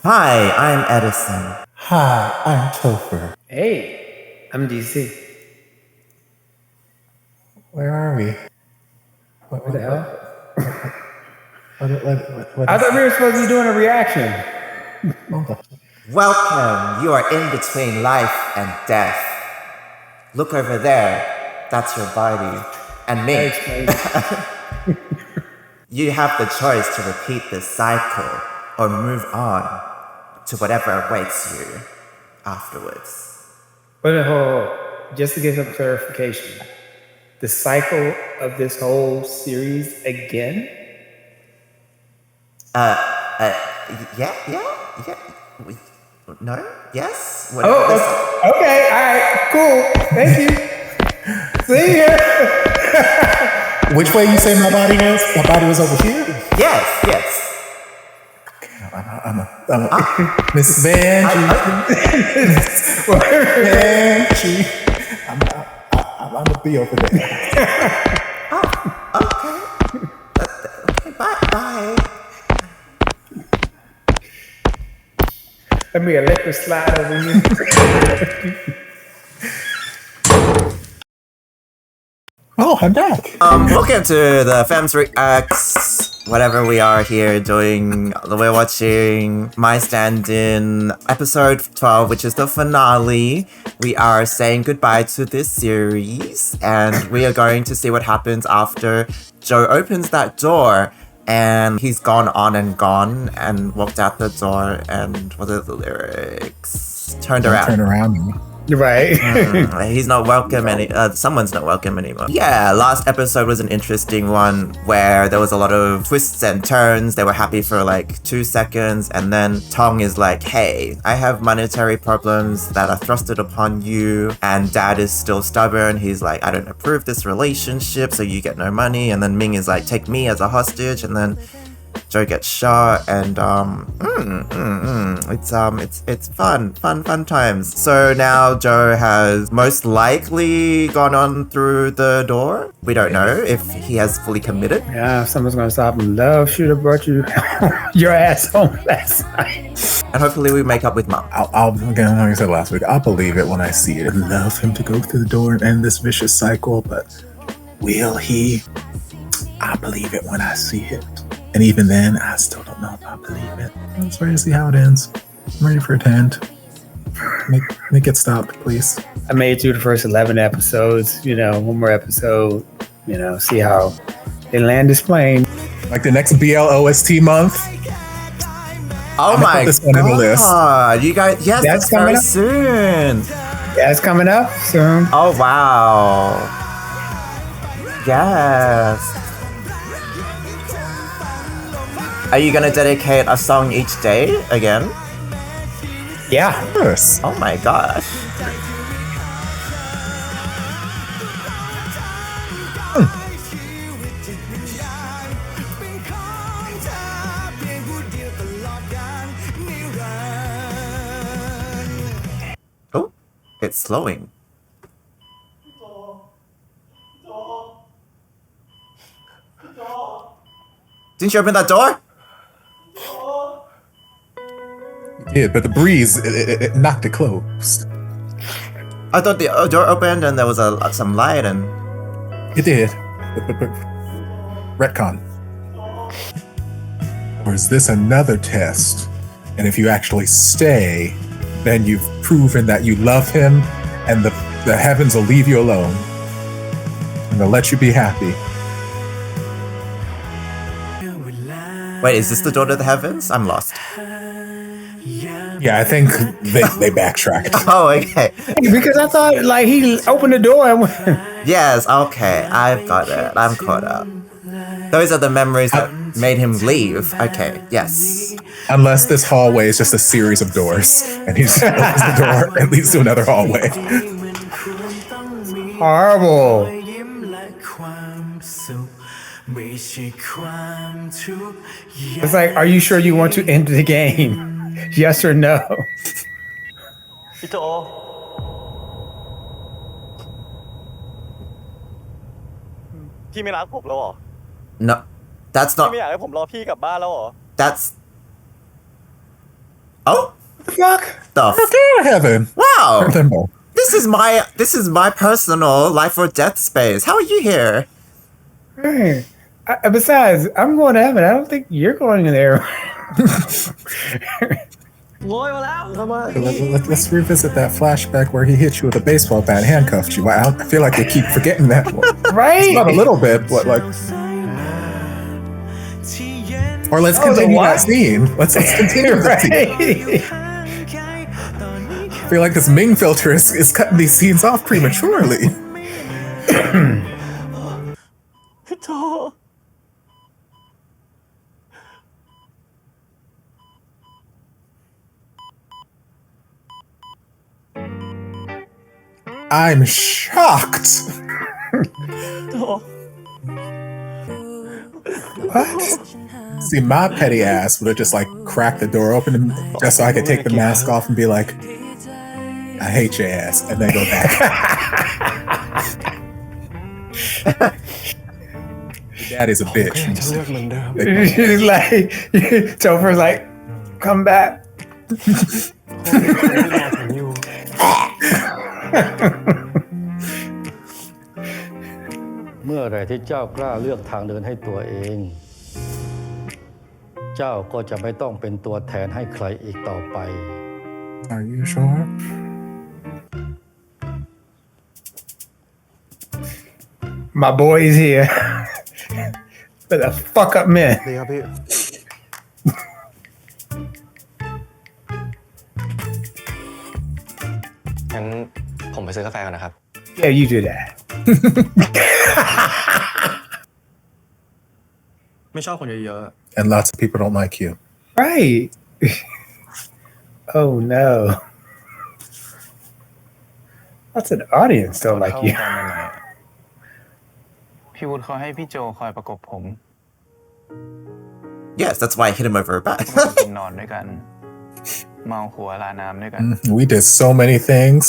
Hi, I'm Edison. Hi, I'm Topher. Hey, I'm DC. Where are we? What the hell? What I thought we were supposed to be doing a reaction. Welcome. You are in between life and death. Look over there. That's your body. And me. You have the choice to repeat this cycle or move on to whatever awaits you afterwards. But hold on. Just to get some clarification, the cycle of this whole series again? Yeah. No? Yes? Okay, all right, cool. Thank you. See ya. Which way you say my body was? My body was over here? Yes. I'm a Miss Vanjie. I'm gonna be over there. Okay, bye. Let me electric slide over here. Oh, I'm back. Welcome to the Femmes Reacts, whatever we are here doing. We're watching My Stand-In episode 12, which is the finale. We are saying goodbye to this series, and we are going to see what happens after Joe opens that door. And he's gone on and walked out the door, and what are the lyrics? Turned around. Turn around. Right. He's not welcome someone's not welcome anymore. Yeah, last episode was an interesting one where there was a lot of twists and turns. They were happy for like 2 seconds, and then Tong is like, hey, I have monetary problems that are thrusted upon you, and Dad is still stubborn. He's like, I don't approve this relationship, so you get no money. And then Ming is like, take me as a hostage, and then Joe gets shot, and it's fun times. So now Joe has most likely gone on through the door. We don't know if he has fully committed. Yeah, if someone's gonna stop him. Love should have brought you your ass home last night. And hopefully we make up with Mom. I'll again, like I said last week, I'll believe it when I see it. I'd love him to go through the door and end this vicious cycle, but will he? I'll believe it when I see it. And even then, I still don't know if I believe it. I'm just ready to see how it ends. I'm ready for a tent. Make it stop, please. I made it through the first 11 episodes. One more episode. See how they land this plane. Like the next BLOST month. Oh my god! You guys, yes, that's very up soon. Yeah, it's coming up soon. Oh wow! Yes. Are you gonna dedicate a song each day again? Yeah. Of course. Oh my gosh. Oh, it's slowing. Didn't you open that door? Yeah, but the breeze it knocked it closed. I thought the door opened and there was some light and... It did. But retcon. Or is this another test? And if you actually stay, then you've proven that you love him, and the heavens will leave you alone. And they'll let you be happy. Wait, is this the door to the heavens? I'm lost. Yeah, I think they backtracked. Oh, okay. Because I thought he opened the door and went. Yes, okay. I've got it. I'm caught up. Those are the memories that made him leave. Okay, yes. Unless this hallway is just a series of doors, and he just opens the door and leads to another hallway. Horrible. It's like, are you sure you want to end the game? Yes or no? พี่โจพี่ไม่รักผมแล้วเหรอ No, that's พี่ not. ไม่อยากให้ผมรอพี่กลับบ้านแล้วเหรอ That's fuck? The Heaven. Wow. Them both. This is my personal life or death space. How are you here? Hey, besides, I'm going to heaven. I don't think you're going there. Let's revisit that flashback where he hit you with a baseball bat, handcuffed you. I feel like they keep forgetting that one. Right? Not a little bit, but like. Or let's continue that scene. Let's continue that scene. I feel like this Ming filter is cutting these scenes off prematurely. พี่โจ I'm shocked. What? See, my petty ass would have just like cracked the door open and just so I could take the mask off and be like, I hate your ass, and then go back. Daddy's a bitch. He's like, Topher's like, come back.เมื่อไหร่ที่เจ้ากล้าเลือกทางเดินให้ตัวเอง เจ้าก็จะไม่ต้องเป็นตัวแทนให้ใครอีกต่อไป Are you sure? My boy is here. For the fuck up man. ดีครับพี่ งั้นผมไปซื้อกาแฟก่อนนะครับ Yeah, you do that. ไม่ชอบคนเยอะ And lots of people don't like you. Right. Oh no. Lots of the audience don't like you. พี่วุฒิเขาให้พี่โจคอยประกบผม Yes, that's why I hit him over her back. กินนอนด้วยกัน เมาหัวลาน้ำด้วยกัน We did so many things,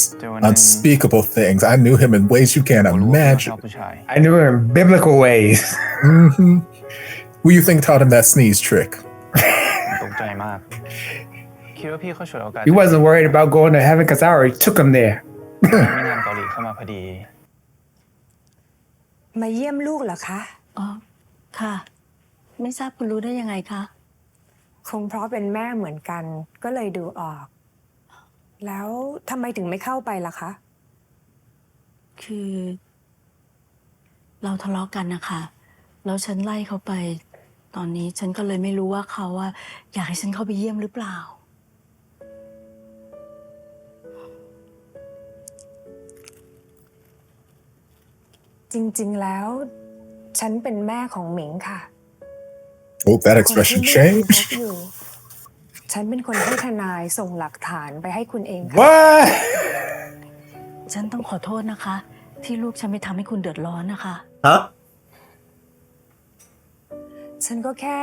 unspeakable things. I knew him in ways you can't ชอบ imagine. ผู้ชาย I knew her in biblical ways. Who you think taught him that sneeze trick? ตกใจมาก คิดว่าพี่เขาฉวยโอกาส He wasn't worried about going to heaven because I already took him there. มีงานเกาหลีเข้ามาพอดี มาเยี่ยมลูกเหรอคะ อ๋อ ค่ะ ไม่ทราบคุณรู้ได้ยังไงคะ คงเพราะเป็นแม่เหมือนกันก็เลยดูออก แล้วทำไมถึงไม่เข้าไปล่ะคะ คือ เราทะเลาะกันนะคะ แล้วฉันไล่เขาไป ตอนนี้ฉันก็เลยไม่รู้ว่าเขาว่าอยากให้ฉันเข้าไปเยี่ยมหรือเปล่า จริงๆแล้ว ฉันเป็นแม่ของหมิงค่ะ Oh, that คน expression ที่ลูกยังคบ changed. อยู่ ฉันเป็นคนให้ทนายส่งหลักฐานไปให้คุณเองค่ะ What? ฉันต้องขอโทษนะคะ ที่ลูกฉันไม่ทำให้คุณเดือดร้อนนะคะ Huh? ฉันก็แค่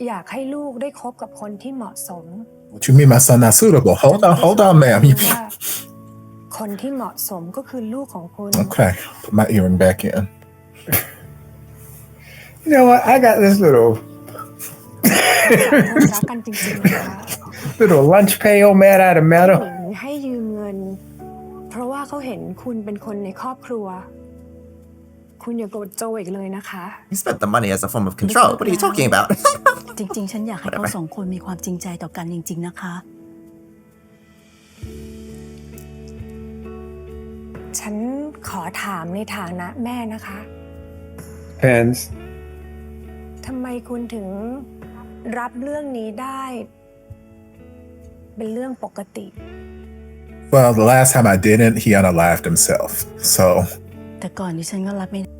อยากให้ลูกได้คบกับคนที่เหมาะสม What you mean my son not suitable? Hold on, ma'am. ว่าคนที่เหมาะสมก็คือลูกของคุณ Okay, put my earring back in. You know what? I got this little คนรักกันจริงๆนะคะ little lunch pail made out of ห metal. มิงให้ยืมเงิน เพราะว่าเขาเห็นคุณเป็นคนในครอบครัว คุณอย่าโกรธโจอีกเลยนะคะ He spent the money as a form of control. What are you talking about? จริงๆ ฉันอยากให้เขาสองคนมีความจริงใจต่อกันจริง ๆ นะคะ ฉันขอถามในฐานะแม่นะคะ Pens. ทำไมคุณถึงรับเรื่องนี้ได้ เป็นเรื่องปกติ Well, the last time I didn't, he unalived himself. So แต่ก่อนนี้ฉันก็รับไม่ได้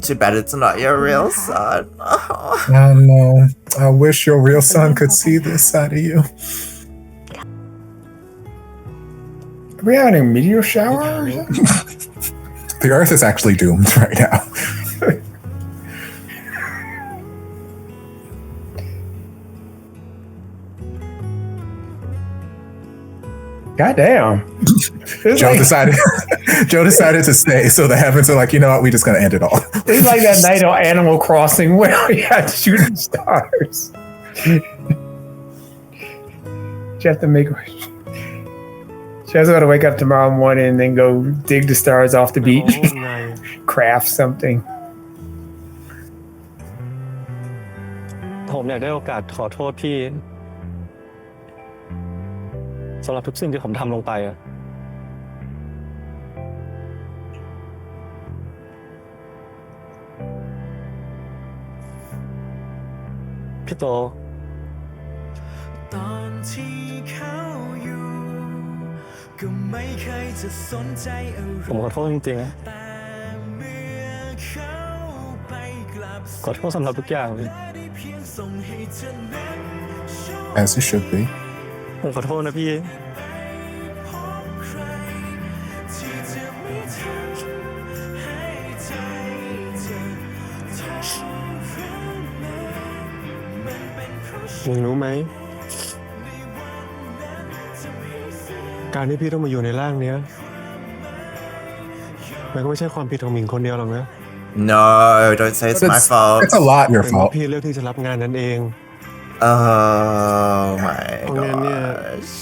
Too bad it's not your real son. I know. I wish your real son could see this side of you. Are we having a meteor shower? or something? The Earth is actually doomed right now. Goddamn. It's Joe like, decided to stay, so the heavens are like, you know what, we just gonna end it all. it's like that night on Animal Crossing where we had shooting stars. She has to make. She has to wake up tomorrow morning and then go dig the stars off the beach, นาย craft something. ผมอยากได้โอกาสขอโทษพี่สำหรับทุกสิ่งที่ผมทำลงไปอะพี่โตตอนที่เขาอยู่ก็ไม่เคยจะสนใจอะไรผมขอโทษจริงๆนะขอโทษสำหรับทุกอย่างเลย As you should be. ผมขอโทษนะพี่มึงรู้ไหมการที่พี่ต้องมาอยู่ในร่างเนี้ยมันก็ไม่ใช่ความผิดของหมิงคนเดียวหรอกนะ No, don't say it's But my fault. It's a lot your เป็นเพราะ fault. พี่เลือกที่จะรับงานนั้นเอง Oh my เพราะงั้นเนี่ย gosh.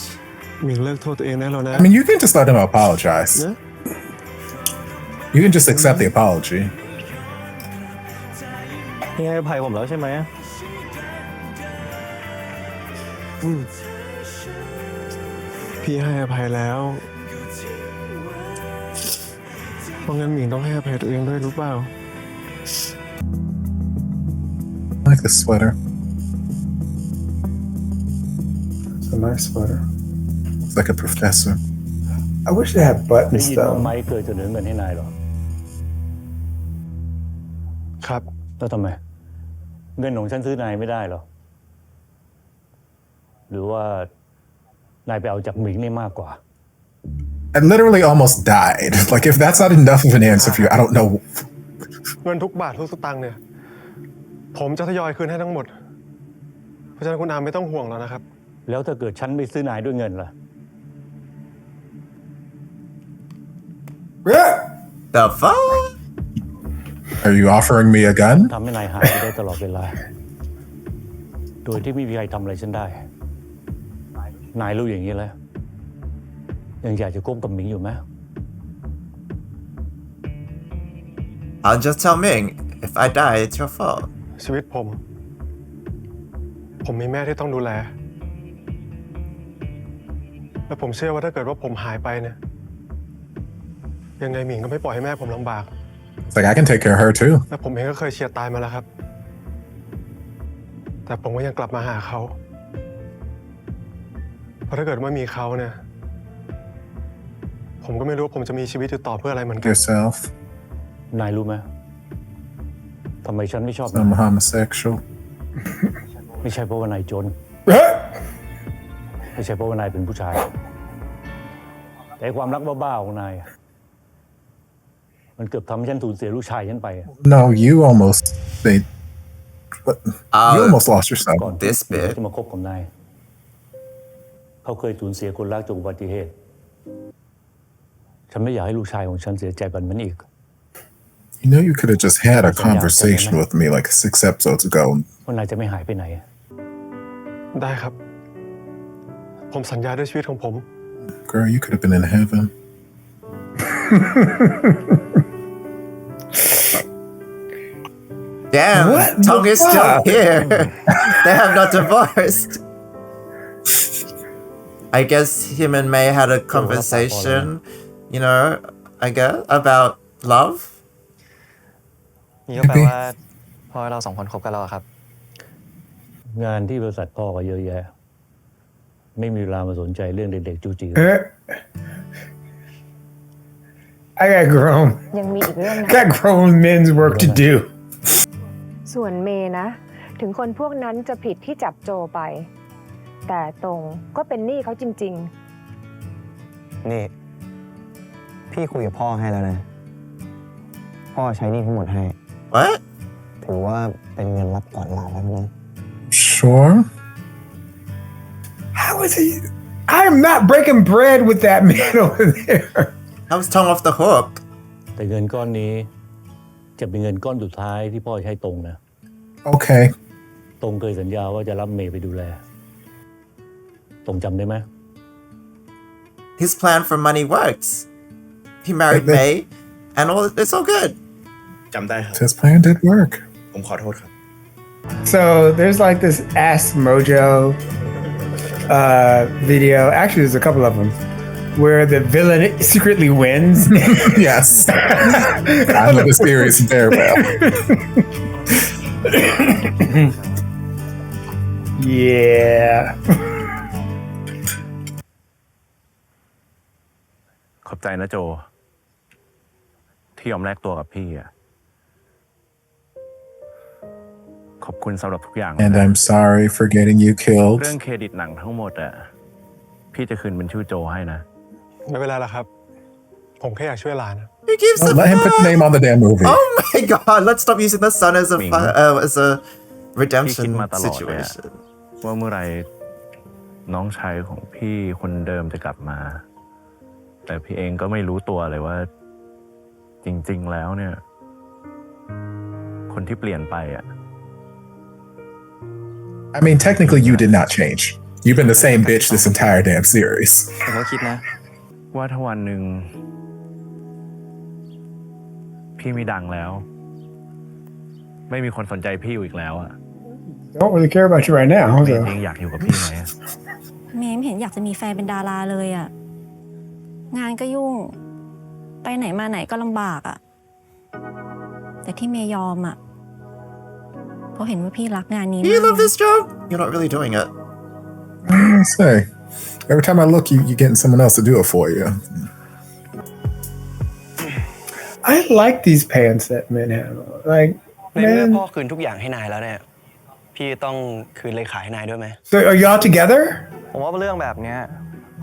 หมิงเลิกโทษตัวเองได้แล้วนะ I mean, you can just let him apologize. นะ You can just accept the apology. พี่ให้อภัยผมแล้วใช่ไหมพี่ให้อภัยแล้วเพราะงั้นหมิงต้องให้อภัยตัวเองด้วยรู้เปล่า I like this sweater. It's a nice sweater. It's like a professor. I wish they had ได้ buttons ยินว่า though. ไม้เคยเสนอเงินให้นายหรอ ครับ แล้วทำไม เงินของฉันซื้อนายไม่ได้หรอ หรือว่านายไปเอาจากหมิงนี่มากกว่า I literally almost died. Like, if that's not enough of an answer for you, I don't know. เงินทุกบาททุกสตางค์เนี่ยผมจะทยอยคืนให้ทั้งหมดเพราะฉะนั้นคุณอามไม่ต้องห่วงแล้วนะครับ แล้วถ้าเกิดฉันไม่ซื้อนายด้วยเงินล่ะ The fuck? Are you offering me a gun? ทำให้นายหายไปได้ตลอดเวลา โดยที่ไม่มีใครทำอะไรฉันได้ นายรู้อย่างนี้แล้ว ยังอยากจะก้มกับหมิงอยู่ไหม I'll just tell Ming. If I die, it's your fault. ชีวิตผมมีแม่ที่ต้องดูแลและผมเชื่อว่าถ้าเกิดว่าผมหายไปเนี่ยยังไงหมิงก็ไม่ปล่อยให้แม่ผมลำบาก It's like, I can take care of her too. และผมเองก็เคยเฉียดตายมาแล้วครับแต่ผมก็ยังกลับมาหาเขาเพราะถ้าเกิดว่ามีเขาเนี่ยผมก็ไม่รู้ว่าผมจะมีชีวิตอยู่ต่อเพื่ออะไรเหมือนกัน Yourself. นายรู้ไหมทำไมฉันไม่ชอบ I'm a homosexual. ไม่ใช่เพราะว่านายจน ไม่ใช่เพราะว่านายเป็นผู้ชาย แต่ความรักบ้าๆของนายอะมันเกือบทำให้ฉันสูญเสียลูกชายฉันไปอะ No, you almost. You almost lost yourself. ก่อน This ที่ bit. จะมาคบกับนาย เขาเคยสูญเสียคนรักจากอุบัติเหตุ ฉันไม่อยากให้ลูกชายของฉันเสียใจแบบนั้นอีก You know, you could have just had a conversation with me like 6 episodes ago. ว่านายจะไม่หายไปไหน ได้ครับ ผมสัญญาด้วยชีวิตของผม Girl, you could have been in heaven. Damn, What Tong the is still fuck? here. They have not divorced. I guess him and May had a conversation, you know, I guess, about love. นี่ก็แปลว่าพอเราสองคนคบกันแล้วอะครับ งานที่บริษัทพ่อก็เยอะแยะ ไม่มีเวลามาสนใจเรื่องเด็กๆจูจี I got grown. ยังมีอีกเรื่องนะ Got grown men's work to do. ส่วนเมย์นะ ถึงคนพวกนั้นจะผิดที่จับโจไป แต่ตรงก็เป็นหนี้เขาจริง นี่ พี่คุยกับพ่อให้แล้วนะ พ่อใช้หนี้ทั้งหมดให้ What? ถือว่าเป็นเงินรับก่อนลาแล้วนะ Sure. How is he? I am not breaking bread with that man over there. That was Tong off the hook. แต่เงินก้อนนี้ จะเป็นเงินก้อนสุดท้ายที่พ่อใช้ตรงนะ Okay. ตรงเคยสัญญาว่าจะรับเมย์ไปดูแล ตรงจำได้ไหม His plan for money works. He married May, and all it's all good. จำได้ครับ His plan did work. ผมขอโทษครับ So there's like this Ask Mojo video. Actually, there's a couple of them where the villain secretly wins. Yes. I know the series very well. Yeah. ขอบใจนะโจ ที่ยอมแลกตัวกับพี่อะขอบคุณสำหรับทุกอย่าง And I'm sorry for getting you killed. เรื่องเครดิตหนังทั้งหมดอะพี่จะคืนเป็นชื่อโจให้นะ ไม่เป็นไรหรอกครับ ผมแค่อยากช่วยหลาน He gives Don't let him put the name on the damn movie. Oh my god! Let's stop using the son as a Ming. as a พี่คิด redemption มาตลอดเลยอะ situation. ว่าเมื่อไหรน้องชายของพี่คนเดิมจะกลับมา แต่พี่เองก็ไม่รู้ตัวเลยว่า จริงๆแล้วเนี่ย คนที่เปลี่ยนไปอะ I mean, technically, you did not change. You've been the same bitch this entire damn series. ผมก็คิดนะ ว่าถ้าวันหนึ่งพี่ไม่ดังแล้ว ไม่มีคนสนใจพี่อยู่อีกแล้วอะ Don't really care about you right now. เม So. ย์ยังอยากอยู่กับพี่ไหมอะ เมย์ไม่เห็นอยากจะมีแฟนเป็นดาราเลยอะงานก็ยุ่ง ไปไหนมาไหนก็ลำบากอะแต่ที่เมย์ยอมอะเพราะเห็นว่าพี่รักงานนี้ Do you มาก love this job? You're not really doing it. I say, every time I look, you're getting someone else to do it for you. I like these pants that men have. Like, ในเมื่อ man. พ่อคืนทุกอย่างให้นายแล้วเนี่ย พี่ต้องคืนเลขาให้นายด้วยไหม So are y'all together? ผมว่าเรื่องแบบเนี้ย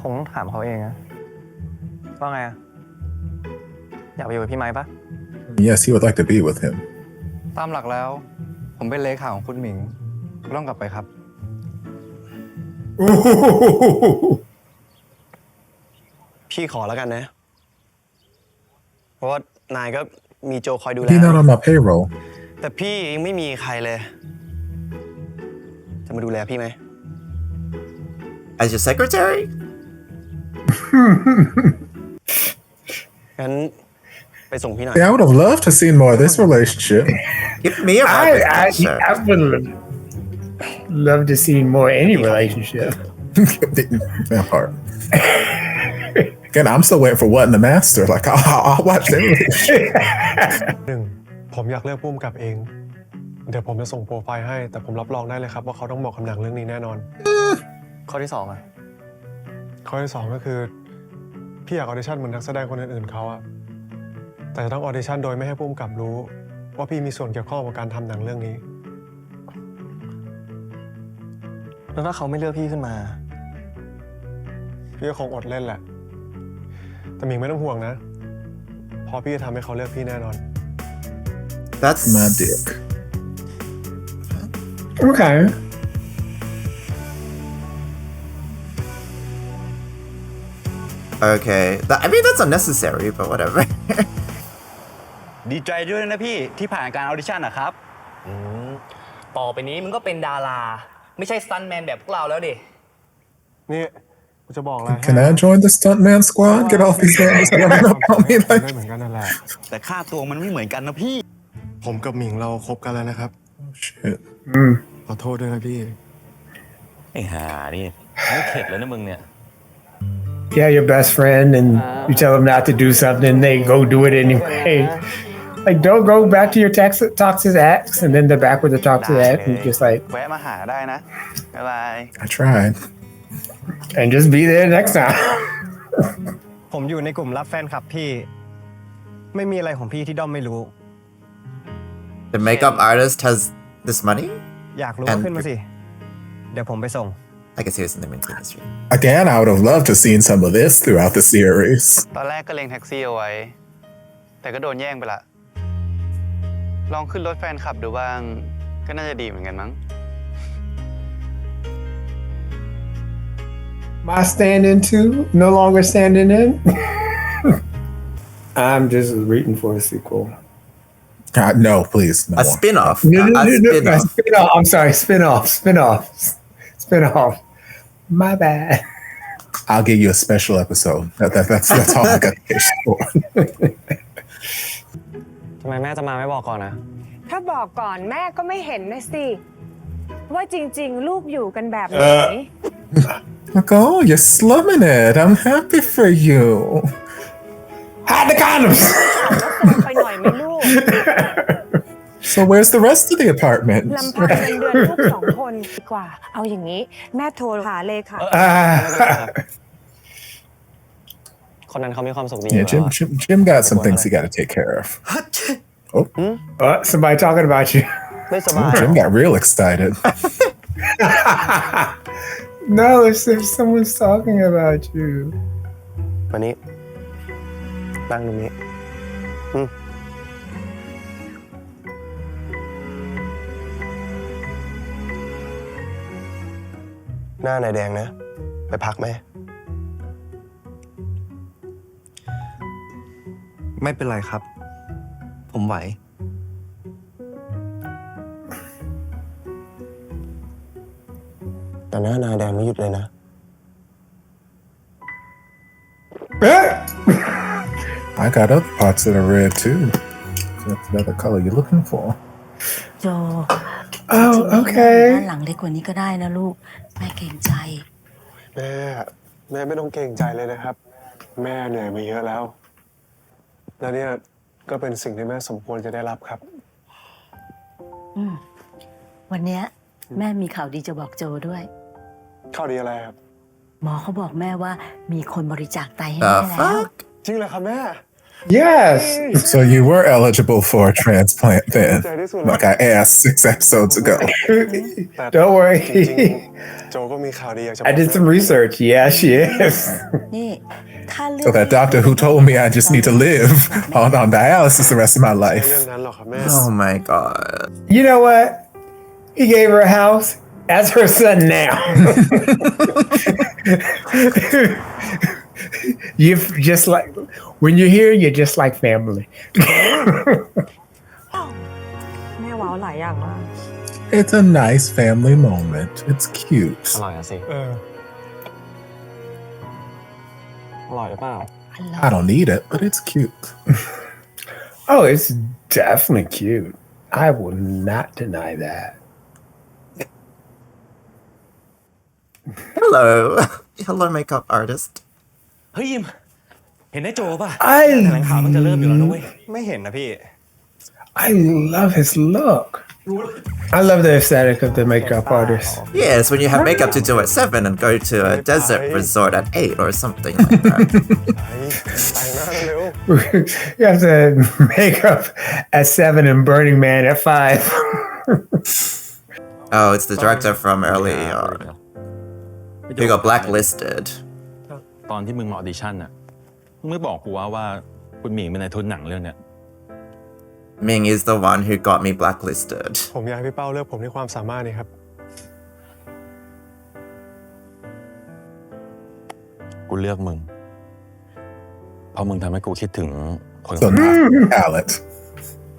คงต้องถามเขาเองนะว่าไงอะอยากไปอยู่กับพี่ไม้ปะ Yes, he would like to be with him. ตามหลักแล้ว ผมเป็นเลขาของคุณหมิงก็ต้องกลับไปครับ พี่ขอแล้วกันนะ เพราะว่านายก็มีโจคอยดูแล He's not on my payroll. แต่พี่ยังไม่มีใครเลย จะมาดูแลพี่ไหม As your secretary? งั้นไปส่งพี่หน่อย Yeah, I would have loved to see more of this relationship. Give me a ride with that shirt. I would love to see more any relationship. That part. Again, I'm still waiting for what in the master. Like, I'll watch that relationship. 1. ผมอยากเลือกพุ่มกับเอง เดี๋ยวผมจะส่งโปรไฟล์ให้ แต่ผมรับรองได้เลยครับว่าเขาต้องเหมาะกับหนังเรื่องนี้แน่นอน ข้อที่ 2อะ ข้อที่ 2 ก็คือ พี่อยากออดิชั่นเหมือนนักแสดงคนอื่นๆเขาอะแต่จะต้องออดิชั่นโดยไม่ให้พุ่มกับรู้ ว่าพี่มีส่วนเกี่ยวข้องกับการทำหนังเรื่องนี้ แล้วถ้าเขาไม่เลือกพี่ขึ้นมา พี่ก็คงอดเล่นแหละ แต่หมิงไม่ต้องห่วงนะเพราะพี่จะทำให้เขาเลือกพี่แน่นอน That's My dick. Okay. Okay. I mean, that's unnecessary, but whatever. ดีใจด้วยนะพี่ที่ผ่านการออดิชั่นนะครับ ต่อไปนี้มึงก็เป็นดารา ไม่ใช่สตันแมนแบบพวกเราแล้วดิ นี่กูจะบอกอะไร Can I join the stuntman squad? Get off these guys. I don't know about me. ได้ Like, เหมือนกันนั่นแหละ แต่ค่าตัวมันไม่เหมือนกันนะพี่ ผมกับหมิงเราคบกันแล้วนะครับ shit. ขอโทษด้วยนะพี่ ไอ้ห่านี่ไม่เข็ดเลยนะมึงเนี่ย Yeah, your best friend, and you tell them not to do something, they go do it anyway. Like, don't go back to your toxic ex, and then they're back with the toxic ex, and you're just like, แวะมาหาได้นะ บ๊ายบาย I tried. and just be there next time. ผมอยู่ในกลุ่มรับแฟนคลับพี่ ไม่มีอะไรของพี่ที่ด้อมไม่รู้ The makeup artist has this money? อยากรู้ก็ขึ้นมาสิ เดี๋ยวผมไปส่ง I guess he was in the music industry. Again, I would have loved to have seen some of this throughout the series. ตอนแรกก็เล็งแท็กซี่เอาไว้ แต่ก็โดนแย่งไปละ ลองขึ้นรถแฟนคลับดูบ้าง ก็น่าจะดีเหมือนกันมั้ง My stand-in too, no longer standing in. I'm just rooting for a sequel. God, no, please. No A more. spin-off. No, A spin-off. spin-off. I'm sorry, spin-off. My bad. I'll give you a special episode. That's all I got to pitch for. ทำไมแม่จะมาไม่บอกก่อนนะ ถ้าบอกก่อนแม่ก็ไม่เห็นนะสิ ว่าจริงๆ ลูกอยู่กันแบบไหน Like, oh, you're slumming it. I'm happy for you. Hide the condoms. ไปหน่อยไหมลูก So where's the rest of the apartment? ลำพังเงินเดือนลูก2 คนดีกว่า เอาอย่างนี้ แม่โทรหาเลยค่ะ คนนั้นเขามีความสุขดี Yeah, Jim got some things he got to take care of. Somebody talking about you. ไม่สบาย Jim got real excited. No, it's if someone's talking about you. วันนี้นั่งตรงนี้หน้านายแดงนะ ไปพักไหม ไม่เป็นไรครับ ผมไหว แต่หน้านายแดงไม่หยุดเลยนะ I got other parts that are red too. That's another color you're looking for. โจ Oh, okay. บ้านหลังเล็กกว่านี้ก็ได้นะลูกแม่เกรงใจ แม่ไม่ต้องเกรงใจเลยนะครับ แม่เหนื่อยมาเยอะแล้ว แล้วเนี่ยก็เป็นสิ่งที่แม่สมควรจะได้รับครับ วันเนี้ยแม่มีข่าวดีจะบอกโจด้วย ข่าวดีอะไรครับ หมอเขาบอกแม่ว่ามีคนบริจาคไตให้แม่แล้ว จริงเหรอครับแม่ Yes. So you were eligible for a transplant then, like I asked 6 episodes ago. Don't worry. โจก็มีข่าวดีอยากจะ I did some research. Yeah, she is. นี่ถ้าเลือก So that doctor who told me I just need to live on dialysis the rest of my life. เรื่องนั้นหรอกครับแม่ Oh my god. You know what? He gave her a house. That's her son now. You just like when you're here, you're just like family. แม่ว้าวหลายอย่างมาก It's a nice family moment. It's cute. อร่อยอะสิอร่อยหรือเปล่า I don't need it, but it's cute. Oh, it's definitely cute. I will not deny that. Hello. Hello, makeup artist. เฮ้ยยิม เห็นได้โจป่ะ I แถลงข่าวมันจะเริ่มอยู่แล้วนะเว้ย ไม่เห็นนะพี่ I love his look. I love the aesthetic of the makeup artist. Yes, when you have makeup to do at 7 and go to a desert resort at 8 or something like that. แต่งหน้าเร็ว You have to make up at 7 and Burning Man at 5. Oh, it's the director from early on. He got blacklisted. ตอนที่มึงมาออดิชั่นน่ะมึงไม่บอกกูว่าคุณหมิงเป็นนายทุนหนังเรื่องเนี้ย Ming is the one who got me blacklisted. ผมอยากให้พี่เป้าเลือกผมในความสามารถนี่ครับ กูเลือกมึง เพราะมึงทำให้กูคิดถึงคน So not talent.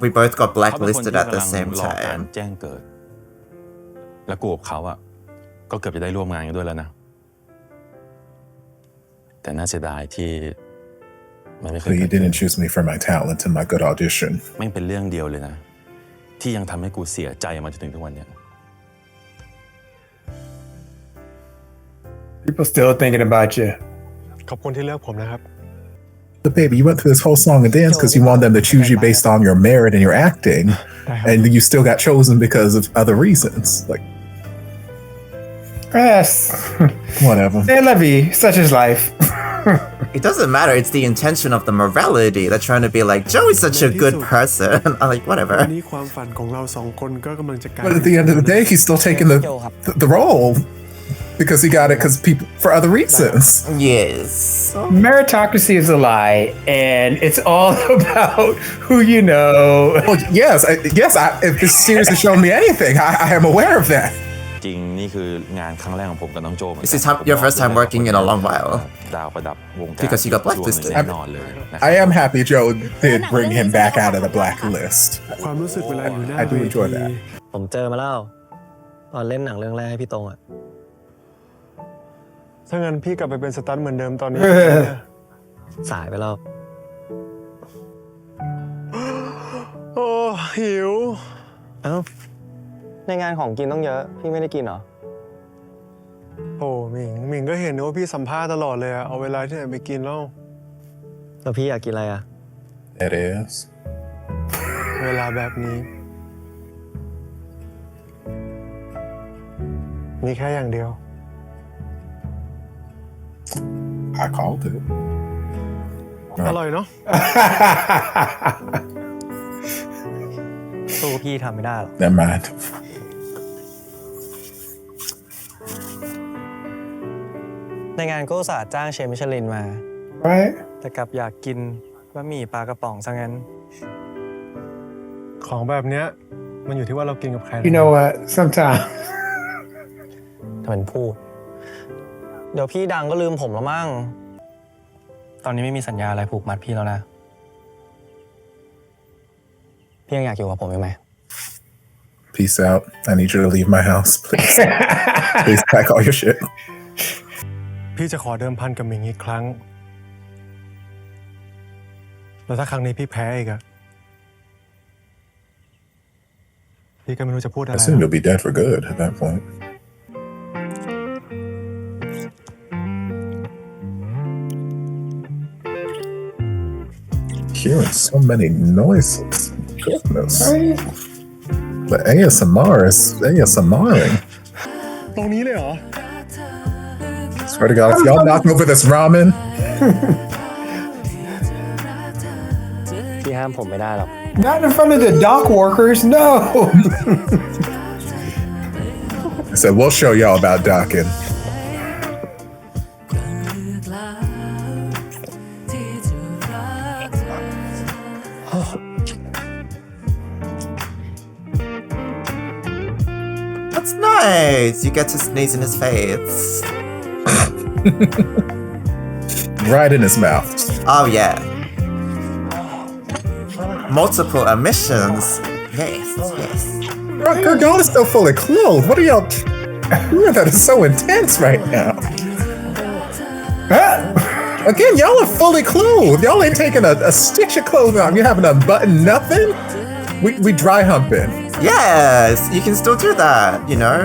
We both got blacklisted เขาเป็นคนที่ at the กำลัง same รอการ time. แจ้งเกิด และกูกับเขาอ่ะก็เกือบจะได้ร่วมงานกันด้วยแล้วนะ แต่น่าเสียดายที่มันไม่เคย So you didn't choose me for my talent and my good audition. แม่งเป็นเรื่องเดียวเลยนะ ที่ยังทำให้กูเสียใจมาจนถึงทุกวันเนี้ย People still thinking about you. ขอบคุณที่เลือกผมนะครับ But baby, you went through this whole song and dance because you want them to choose you based on your merit and your acting, and you still got chosen because of other reasons. Like, Yes. whatever. C'est la vie. Such is life. It doesn't matter, it's the intention of the morality. They're trying to be like, Joey's such a good person. I'm like, whatever. วันนี้ความฝันของเรา2 คนก็กำลังจะกลาย But at the end of the day, he's still taking the role because he got it because people for other reasons. Yes. Meritocracy is a lie, and it's all about who you know. Well, yes. If this series has shown me anything, I am aware of that. จริงนี่คืองานครั้งแรกของผมกับน้องโจเหมือนกั This is your first time working in a long while. ดาวประดับวงการ Because you got blacklisted. แน่นอนเลยนะ I am happy Joe did bring him back out of the blacklist. ความรู้สึกเวลาอยู่หน้า I do เว enjoy ที that. ผมเจอมาแล้วตอนเล่นหนังเรื่องแรกให้พี่ตรงอ่ะ ถ้างั้นพี่กลับไปเป็นสตันท์เหมือนเดิมตอนนี้ สายไปแล้ว โอ้หิว เอ้าในงานของกินต้องเยอะ พี่ไม่ได้กินเหรอ โอ้หมิงก็เห็นว่าพี่สัมภาษณ์ตลอดเลยอะเอาเวลาที่ไหนไปกินแล้ว แล้วพี่อยากกินอะไรอ่ะ It is. เวลาแบบนี้ มีแค่อย่างเดียว I called it. อร่อยเนาะ สู้พี่ทำไม่ได้หรอก Never mind. ในงานก็อุตส่าห์จ้างเชฟมิชลินมา Right? แต่กลับอยากกินบะหมี่ปลากระป๋องซะงั้น ของแบบเนี้ยมันอยู่ที่ว่าเรากินกับใคร You know what? Sometimes. ถ้าเป็นพูด เดี๋ยวพี่ดังก็ลืมผมแล้วมั้ง ตอนนี้ไม่มีสัญญาอะไรผูกมัดพี่แล้วนะ พี่ยังอยากอยู่กับผมอยู่ไหม Peace out. I need you to leave my house, please. Please pack all your shit. พี่จะขอเดิมพันกับหมิงอีกครั้ง แล้วถ้าครั้งนี้พี่แพ้อีกอะพี่ก็ไม่รู้จะพูดอะไร I assume you'll be dead for good at that point. Hearing so many noises. Goodness. The ASMR is ASMRing. ตรงนี้เลยเหรอ Swear to God, if y'all knock over this ramen. พี่ห้ามผมไม่ได้หรอก Not in front of the dock workers, no. I said, we'll show y'all about docking. That's nice. You get to sneeze in his face. Right in his mouth. Oh yeah. Multiple emissions. Yes, yes. Girl, y'all is still fully clothed. What are y'all? That is so intense right now. Again, y'all are fully clothed. Y'all ain't taking a stitch of clothing off. You haven't unbuttoned nothing. We dry humping. Yes, you can still do that, you know?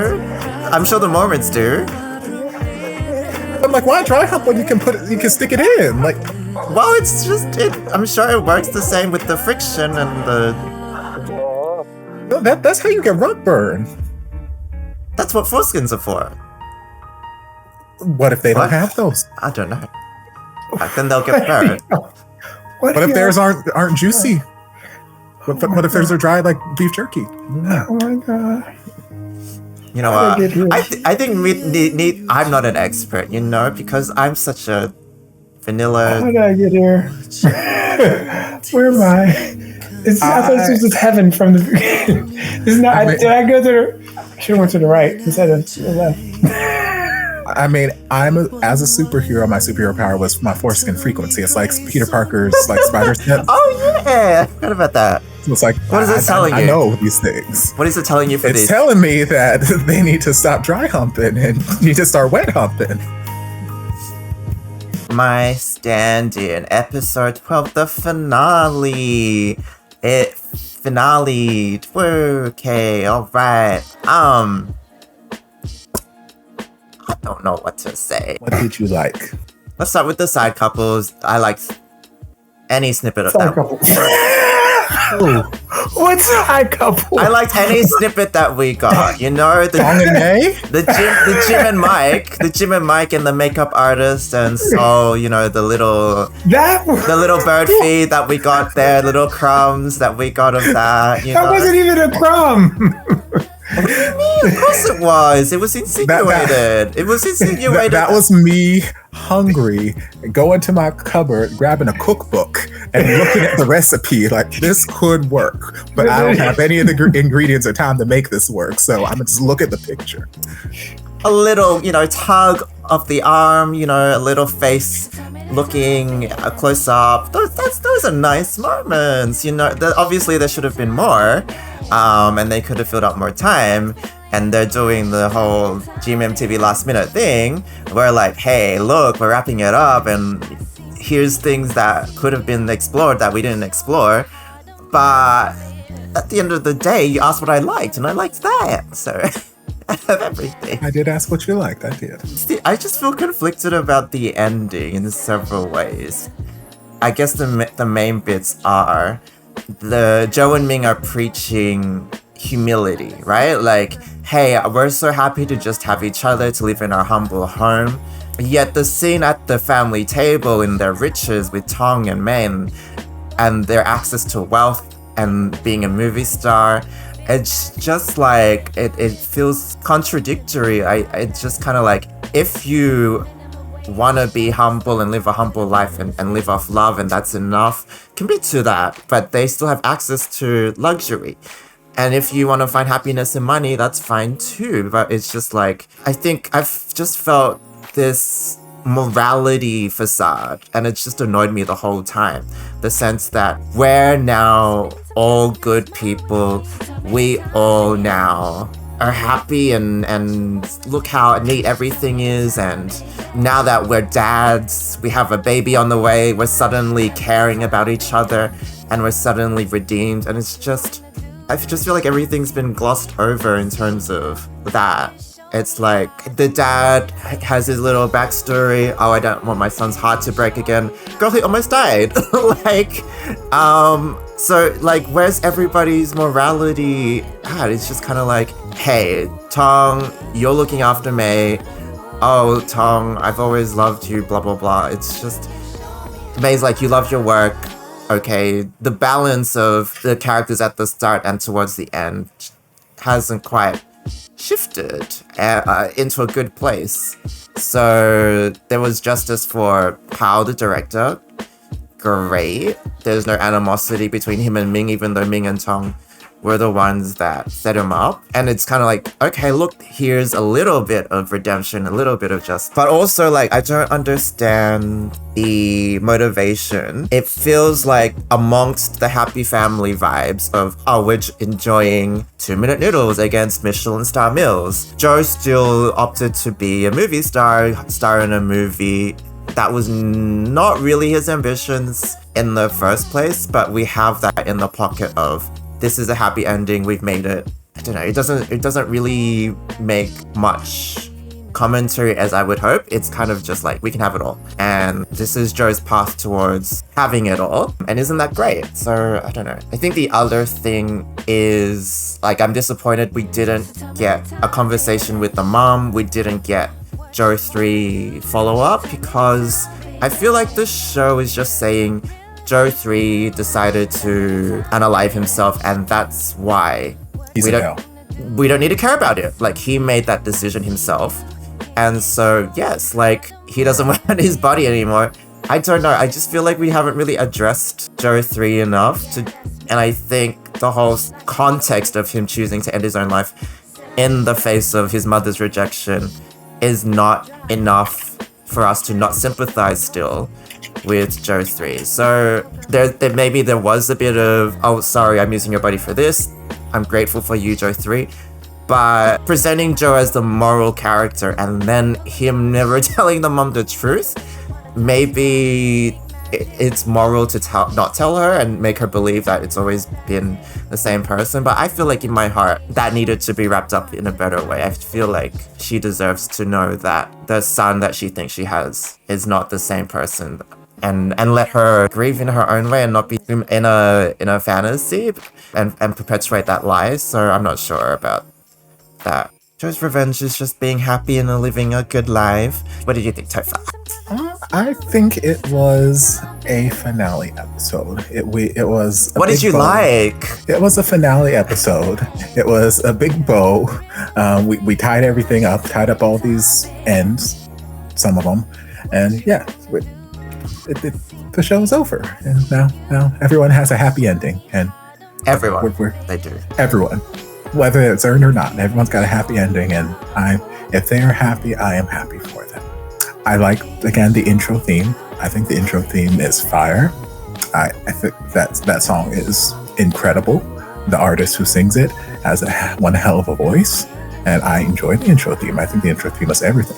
I'm sure the Mormons do. I'm like, why dry hump when you can stick it in? Like, well, it's just I'm sure it works the same with the friction and the. No, that's how you get rug burn. That's what foreskins are for. What if they don't have those? I don't know. Then they'll get burned. What if theirs aren't juicy? What if theirs are dry like beef jerky? Oh my God. You know what? I think we need. I'm not an expert, you know, because I'm such a vanilla. How did I get here? Where am I? I thought this was just heaven from the beginning. It's not. Did I go to the? I should have went to the right instead of to the left. I mean, as a superhero, my superhero power was my foreskin frequency. It's like Peter Parker's like spider sense. Oh yeah, I forgot about that. So it's like, what is it telling you? I know these things. What is it telling you for it's these? It's telling me that they need to stop dry humping and need to start wet humping. My stand-in, episode 12, the finale. It finale. Okay, alright. I don't know what to say. What did you like? Let's start with the side couples. I liked any snippet of side that. Couple. What's side couple? I liked any snippet that we got. You know, the Jim and Mike, and the makeup artist, and so you know the little bird feed that we got there, little crumbs that we got of that. You know? Wasn't even a crumb. What do you mean? Of course it was. It was insinuated. It was insinuated. That was me hungry, going to my cupboard, grabbing a cookbook, and looking at the recipe like this could work. But I don't have any of the ingredients or time to make this work, so I'm gonna just look at the picture. A little, tug of the arm, a little face looking close up. Those are nice moments. Obviously there should have been more, and they could have filled up more time. and they're doing the whole GMMTV last minute thing, where like, hey, look, we're wrapping it up, and here's things that could have been explored that we didn't explore. But at the end of the day, you asked what I liked, and I liked that. So I have everything. I did ask what you liked. I did. See, I just feel conflicted about the ending in several ways. I guess the main bits are the Joe and Ming are preaching humility, right? Like, hey, we're so happy to just have each other, to live in our humble home. Yet the scene at the family table in their riches with Tong and Min and their access to wealth and being a movie star, it's just like, it feels contradictory. It's just kind of like, if you want to be humble and live a humble life and live off love and that's enough, commit to that, but they still have access to luxury. And if you want to find happiness in money, that's fine too. But it's just like, I think I've just felt this morality facade, and it's just annoyed me the whole time. The sense that we're now all good people, we all now are happy and look how neat everything is, and now that we're dads, we have a baby on the way, we're suddenly caring about each other and we're suddenly redeemed, and it's just, I just feel like everything's been glossed over in terms of that. It's like the dad has his little backstory. Oh, I don't want my son's heart to break again. Girl, he almost died. So like, where's everybody's morality at? It's just kind of like, hey, Tong, you're looking after May. Oh, Tong, I've always loved you, blah, blah, blah. It's just, May's like, you love your work. Okay, the balance of the characters at the start and towards the end hasn't quite shifted into a good place. So there was justice for Pao, the director. Great. There's no animosity between him and Ming, even though Ming and Tong were the ones that set him up. And it's kind of like, okay, look, here's a little bit of redemption, a little bit of justice. But also, like, I don't understand the motivation. It feels like amongst the happy family vibes of, oh, we're enjoying 2-minute noodles against Michelin star meals, Joe still opted to be a movie star in a movie that was not really his ambitions in the first place, but we have that in the pocket of, this is a happy ending, we've made it. I don't know, it doesn't really make much commentary as I would hope. It's kind of just like, we can have it all. And this is Joe's path towards having it all. And isn't that great? So, I don't know. I think the other thing is, like, I'm disappointed we didn't get a conversation with the mom. We didn't get Joe 3 follow-up, because I feel like this show is just saying Joe 3 decided to unalive himself, and that's why we don't need to care about it. Like, he made that decision himself. And so, yes, like, he doesn't want his body anymore. I don't know. I just feel like we haven't really addressed Joe 3 enough and I think the whole context of him choosing to end his own life in the face of his mother's rejection is not enough for us to not sympathize still with Joe 3. So maybe there was a bit of, oh, sorry, I'm using your body for this. I'm grateful for you, Joe 3. But presenting Joe as the moral character and then him never telling the mom the truth, maybe it's moral to not tell her and make her believe that it's always been the same person. But I feel like in my heart, that needed to be wrapped up in a better way. I feel like she deserves to know that the son that she thinks she has is not the same person. And let her grieve in her own way and not be in a fantasy and perpetuate that lie. So I'm not sure about that. Joe's revenge is just being happy and living a good life. What did you think, Topher? I think it was a finale episode. It was. What did you like? It was a finale episode. It was a big bow. We tied everything up, tied up all these ends, some of them, and yeah, the show's over. And now everyone has a happy ending, and everyone they do. Everyone. Whether it's earned or not, everyone's got a happy ending, and if they are happy, I am happy for them. I like, again, the intro theme. I think the intro theme is fire. I think that song is incredible. The artist who sings it has one hell of a voice, And I enjoyed the intro theme. I think the intro theme was everything.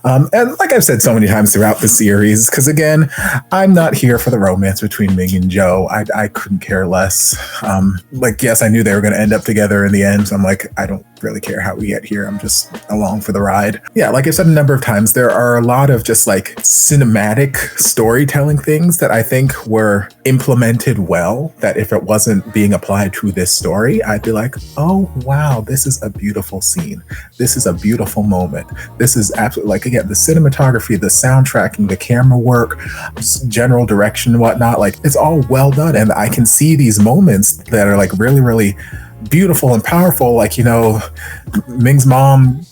And like I've said so many times throughout the series, because again, I'm not here for the romance between Ming and Joe. I couldn't care less. Yes, I knew they were going to end up together in the end. So I'm like, I don't really care how we get here. I'm just along for the ride. Yeah, like I've said a number of times, there are a lot of just like cinematic storytelling things that I think were implemented well, that if it wasn't being applied to this story, I'd be like, oh, wow, this is a beautiful scene. This is a beautiful moment. This is absolutely, like, again, the cinematography, the soundtracking, the camera work, general direction and whatnot, like it's all well done. And I can see these moments that are like really, really beautiful and powerful, like, you know, Ming's mom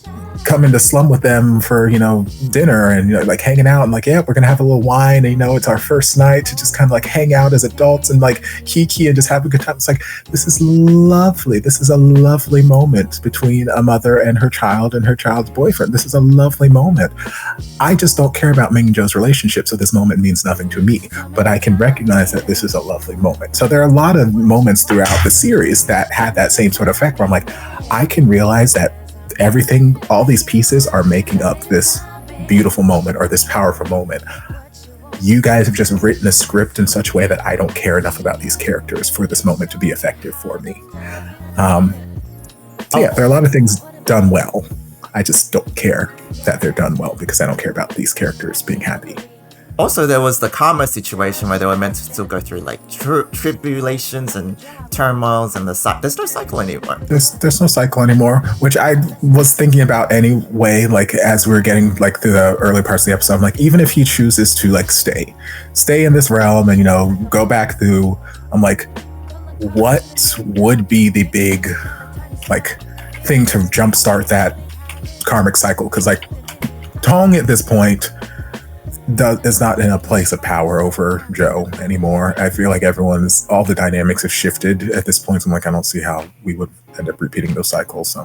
coming to slum with them for, you know, dinner and, you know, like hanging out and like, yeah, we're gonna have a little wine and, you know, it's our first night to just kind of like hang out as adults and like kiki and just have a good time. It's like, this is lovely. This is a lovely moment between a mother and her child's boyfriend. This is a lovely moment. I just don't care about Ming and Joe's relationship, so this moment means nothing to me, but I can recognize that this is a lovely moment. So there are a lot of moments throughout the series that had that same sort of effect where I'm like, I can realize that everything, all these pieces are making up this beautiful moment or this powerful moment. You guys have just written a script in such a way that I don't care enough about these characters for this moment to be effective for me. Yeah, there are a lot of things done well. I just don't care that they're done well because I don't care about these characters being happy. Also, there was the karma situation where they were meant to still go through like tribulations and turmoils and there's no cycle anymore. There's no cycle anymore, which I was thinking about anyway, like as we were getting like through the early parts of the episode, I'm like, even if he chooses to like stay in this realm and, you know, go back through, I'm like, what would be the big like thing to jumpstart that karmic cycle? Because like Tong at this point is not in a place of power over Joe anymore. I feel like all the dynamics have shifted at this point. So I'm like, I don't see how we would end up repeating those cycles. So,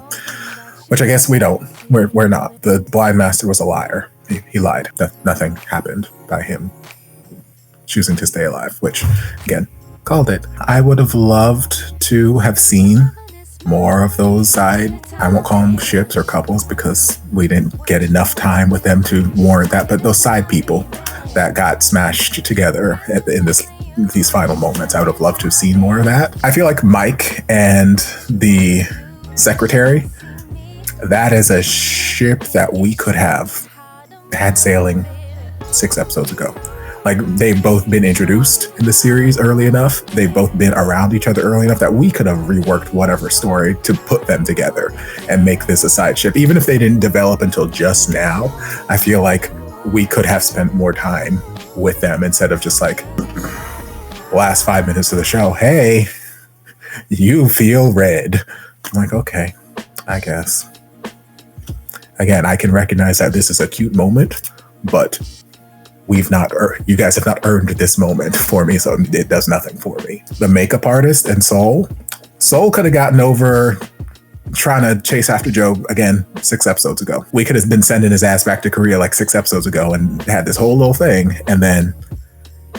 which I guess we don't. We're not. The blind master was a liar. He lied. Nothing happened by him choosing to stay alive, which again, called it. I would have loved to have seen more of those side, I won't call them ships or couples because we didn't get enough time with them to warrant that, but those side people that got smashed together in these final moments, I would have loved to have seen more of that. I feel like Mike and the secretary, that is a ship that we could have had sailing 6 episodes ago. Like, they've both been introduced in the series early enough. They've both been around each other early enough that we could have reworked whatever story to put them together and make this a side ship. Even if they didn't develop until just now, I feel like we could have spent more time with them instead of just like, last 5 minutes of the show, hey, you feel red. I'm like, okay, I guess. Again, I can recognize that this is a cute moment, but you guys have not earned this moment for me, so it does nothing for me. The makeup artist and Soul could have gotten over trying to chase after Joe again 6 episodes ago. We could have been sending his ass back to Korea like 6 episodes ago and had this whole little thing, and then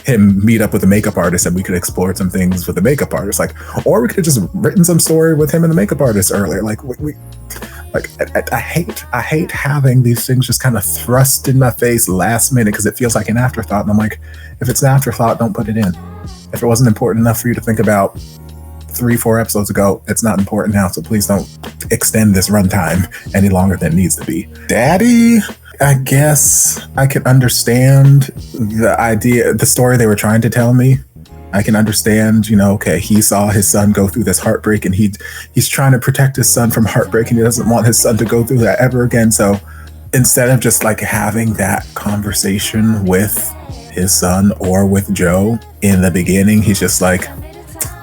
him meet up with the makeup artist and we could explore some things with the makeup artist. Like, or we could have just written some story with him and the makeup artist earlier. Like, I hate having these things just kind of thrust in my face last minute because it feels like an afterthought. And I'm like, if it's an afterthought, don't put it in. If it wasn't important enough for you to think about 3-4 episodes ago, it's not important now. So please don't extend this runtime any longer than it needs to be. Daddy, I guess I can understand the story they were trying to tell me. I can understand, okay, he saw his son go through this heartbreak and he's trying to protect his son from heartbreak and he doesn't want his son to go through that ever again. So instead of just like having that conversation with his son or with Joe in the beginning, he's just like,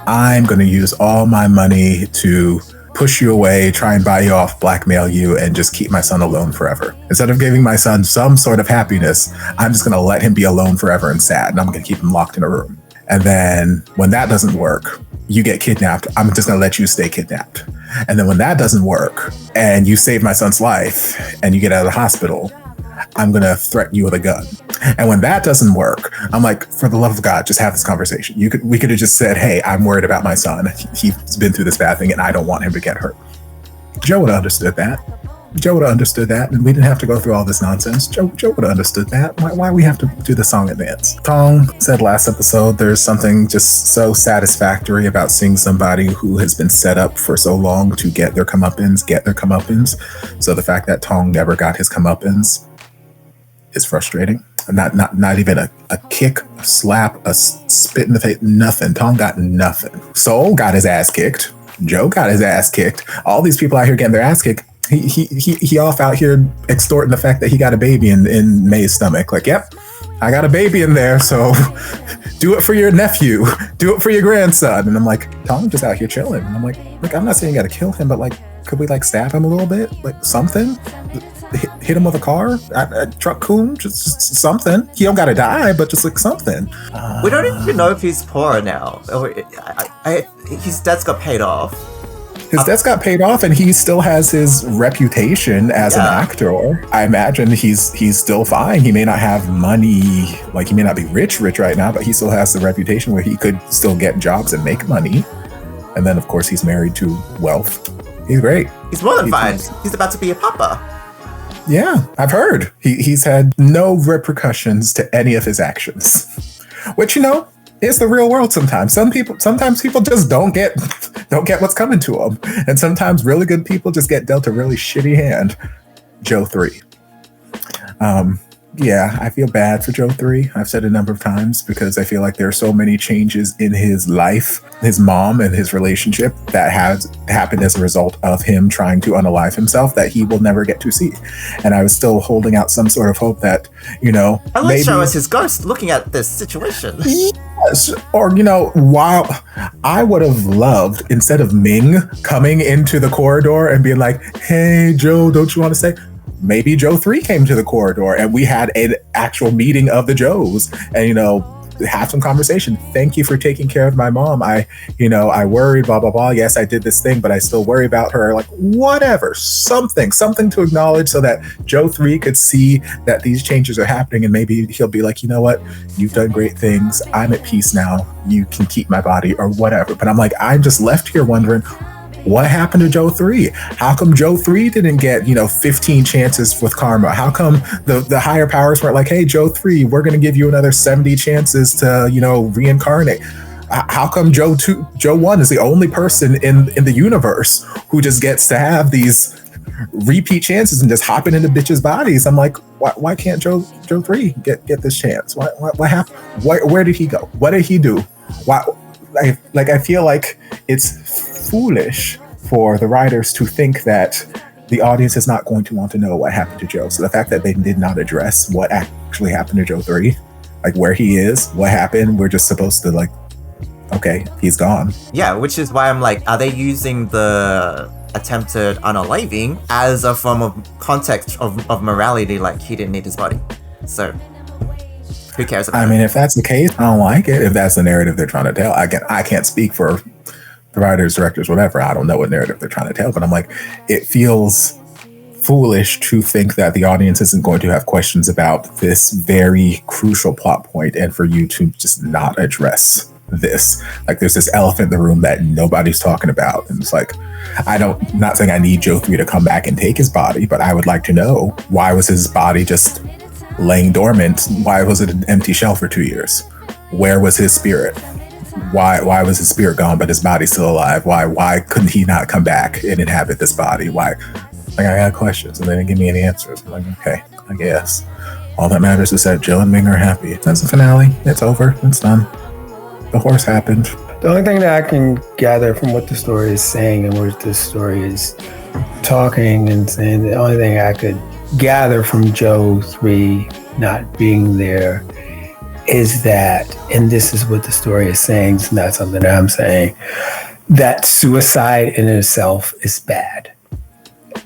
I'm going to use all my money to push you away, try and buy you off, blackmail you, and just keep my son alone forever. Instead of giving my son some sort of happiness, I'm just going to let him be alone forever and sad, and I'm going to keep him locked in a room. And then when that doesn't work, you get kidnapped. I'm just going to let you stay kidnapped. And then when that doesn't work and you save my son's life and you get out of the hospital, I'm going to threaten you with a gun. And when that doesn't work, I'm like, for the love of God, just have this conversation. We could have just said, hey, I'm worried about my son. He's been through this bad thing and I don't want him to get hurt. Joe would have understood that. Joe would have understood that, and we didn't have to go through all this nonsense. Joe would have understood that. Why we have to do the song and dance? Tong said last episode there's something just so satisfactory about seeing somebody who has been set up for so long to get their comeuppance. So the fact that Tong never got his comeuppance is frustrating. Not even a kick, a slap, a spit in the face, nothing. Tong got nothing. Soul got his ass kicked. Joe got his ass kicked. All these people out here getting their ass kicked. He off out here extorting the fact that he got a baby in May's stomach. Like, yep, I got a baby in there, so do it for your nephew, do it for your grandson. And I'm like, Tom just out here chilling. And I'm like, look, I'm not saying you got to kill him, but like, could we like stab him a little bit, like something? Hit him with a car, a truck coon, just something. He don't gotta die, but just like something. We don't even know if he's poor now. His debts got paid off. His debts got paid off, and he still has his reputation as an actor. I imagine he's still fine. He may not have money, like he may not be rich right now, but he still has the reputation where he could still get jobs and make money. And then, of course, he's married to wealth. He's great. He's more than fine. He's about to be a papa. Yeah, I've heard. He's had no repercussions to any of his actions, which, you know, it's the real world sometimes. Sometimes people just don't get what's coming to them. And sometimes really good people just get dealt a really shitty hand. Joe 3. Yeah, I feel bad for Joe 3. I've said it a number of times because I feel like there are so many changes in his life, his mom and his relationship that has happened as a result of him trying to unalive himself that he will never get to see. And I was still holding out some sort of hope that, you know, I like show us his ghost looking at this situation. Yes. Or, you know, while I would have loved, instead of Ming coming into the corridor and being like, hey, Joe, don't you want to say? Maybe Joe 3 came to the corridor and we had an actual meeting of the Joes and, you know, have some conversation. Thank you for taking care of my mom. I worried, blah, blah, blah. Yes, I did this thing, but I still worry about her. Like, whatever, something to acknowledge so that Joe 3 could see that these changes are happening. And maybe he'll be like, you know what? You've done great things. I'm at peace now. You can keep my body or whatever. But I'm like, I'm just left here wondering, what happened to Joe 3? How come Joe 3 didn't get, 15 chances with karma? How come the higher powers weren't like, hey, Joe 3, we're going to give you another 70 chances to, reincarnate? How come Joe 1 is the only person in the universe who just gets to have these repeat chances and just hopping into bitches' bodies? I'm like, why can't Joe 3 get this chance? What happened? Where did he go? What did he do? Why? I feel like it's foolish for the writers to think that the audience is not going to want to know what happened to Joe. So the fact that they did not address what actually happened to Joe 3, like where he is, what happened, we're just supposed to like, okay, he's gone. Yeah, which is why I'm like, are they using the attempted unaliving as a form of context of morality? Like, he didn't need his body. So who cares about I mean, if that's the case, I don't like it. If that's the narrative they're trying to tell, I can't speak for the writers, directors, whatever. I don't know what narrative they're trying to tell, but I'm like, it feels foolish to think that the audience isn't going to have questions about this very crucial plot point and for you to just not address this. Like, there's this elephant in the room that nobody's talking about. And it's like, not saying I need Joe 3 to come back and take his body, but I would like to know, why was his body just laying dormant? Why was it an empty shell for 2 years? Where was his spirit? Why was his spirit gone but his body still alive? Why couldn't he not come back and inhabit this body? Why? Like, I got questions and they didn't give me any answers. I'm like, okay, I guess all that matters is that Jill and Ming are happy. That's the finale. It's over. It's done. The horse happened. The only thing that I can gather from what the story is saying and what the story is talking and saying, the only thing I could gather from Joe 3 not being there is that, and this is what the story is saying, it's not something that I'm saying, that suicide in itself is bad.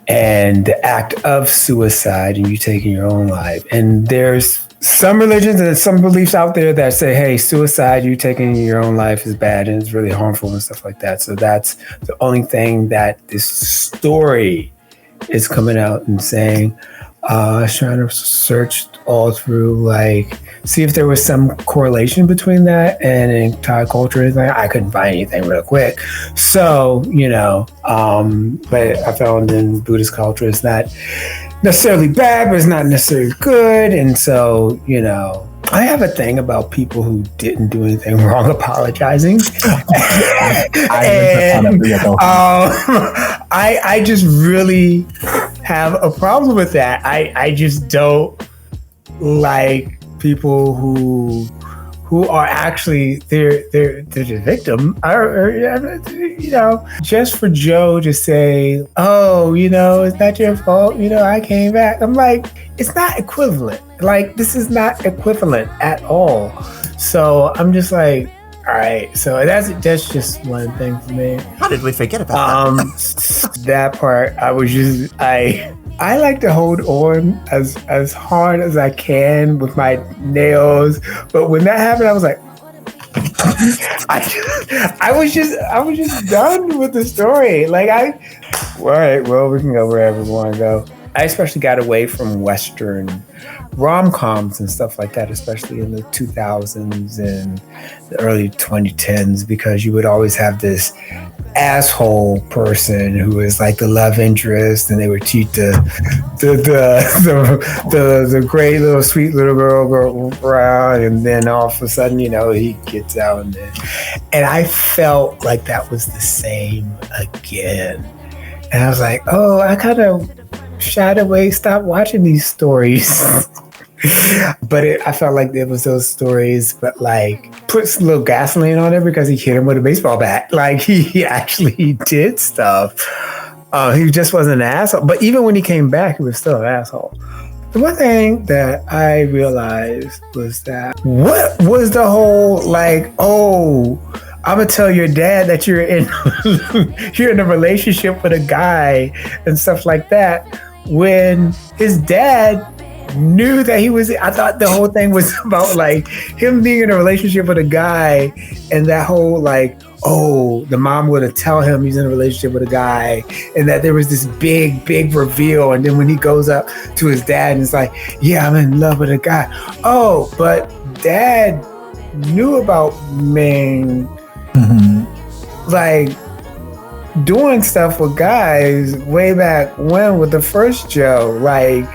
And the act of suicide and you taking your own life. And there's some religions and some beliefs out there that say, hey, suicide, you taking your own life is bad and it's really harmful and stuff like that. So that's the only thing that this story is coming out and saying. I was trying to search all through, like, see if there was some correlation between that and in Thai culture or anything. I couldn't find anything real quick. So, but I found in Buddhist culture it's not necessarily bad, but it's not necessarily good. And so, I have a thing about people who didn't do anything wrong apologizing. I just really have a problem with that. I just don't like people who are actually they're the victim, or just for Joe to say, oh, it's not your fault, I came back. I'm like, it's not equivalent. Like, this is not equivalent at all. So I'm just like, all right. So that's just one thing for me. How did we forget about that? That part, I like to hold on as hard as I can with my nails, but when that happened, I was like, I was just done with the story. Like, all right, well, we can go wherever we want to go. I especially got away from Western rom-coms and stuff like that, especially in the 2000s and the early 2010s, because you would always have this asshole person who is like the love interest, and they would cheat the great little sweet little girl around, and then all of a sudden, he gets out and I felt like that was the same again. And I was like, oh, I kind of shied away, stopped watching these stories. But I felt like it was those stories, but like put some little gasoline on it because he hit him with a baseball bat. Like, he actually did stuff. He just wasn't an asshole. But even when he came back, he was still an asshole. The one thing that I realized was that, what was the whole like, oh, I'm gonna tell your dad that you're in a relationship with a guy and stuff like that, when his dad knew that he was. I thought the whole thing was about like him being in a relationship with a guy, and that whole like, oh, the mom would have tell him he's in a relationship with a guy, and that there was this big reveal, and then when he goes up to his dad and is like, yeah, I'm in love with a guy. Oh, but dad knew about Ming, like doing stuff with guys way back when with the first Joe, like.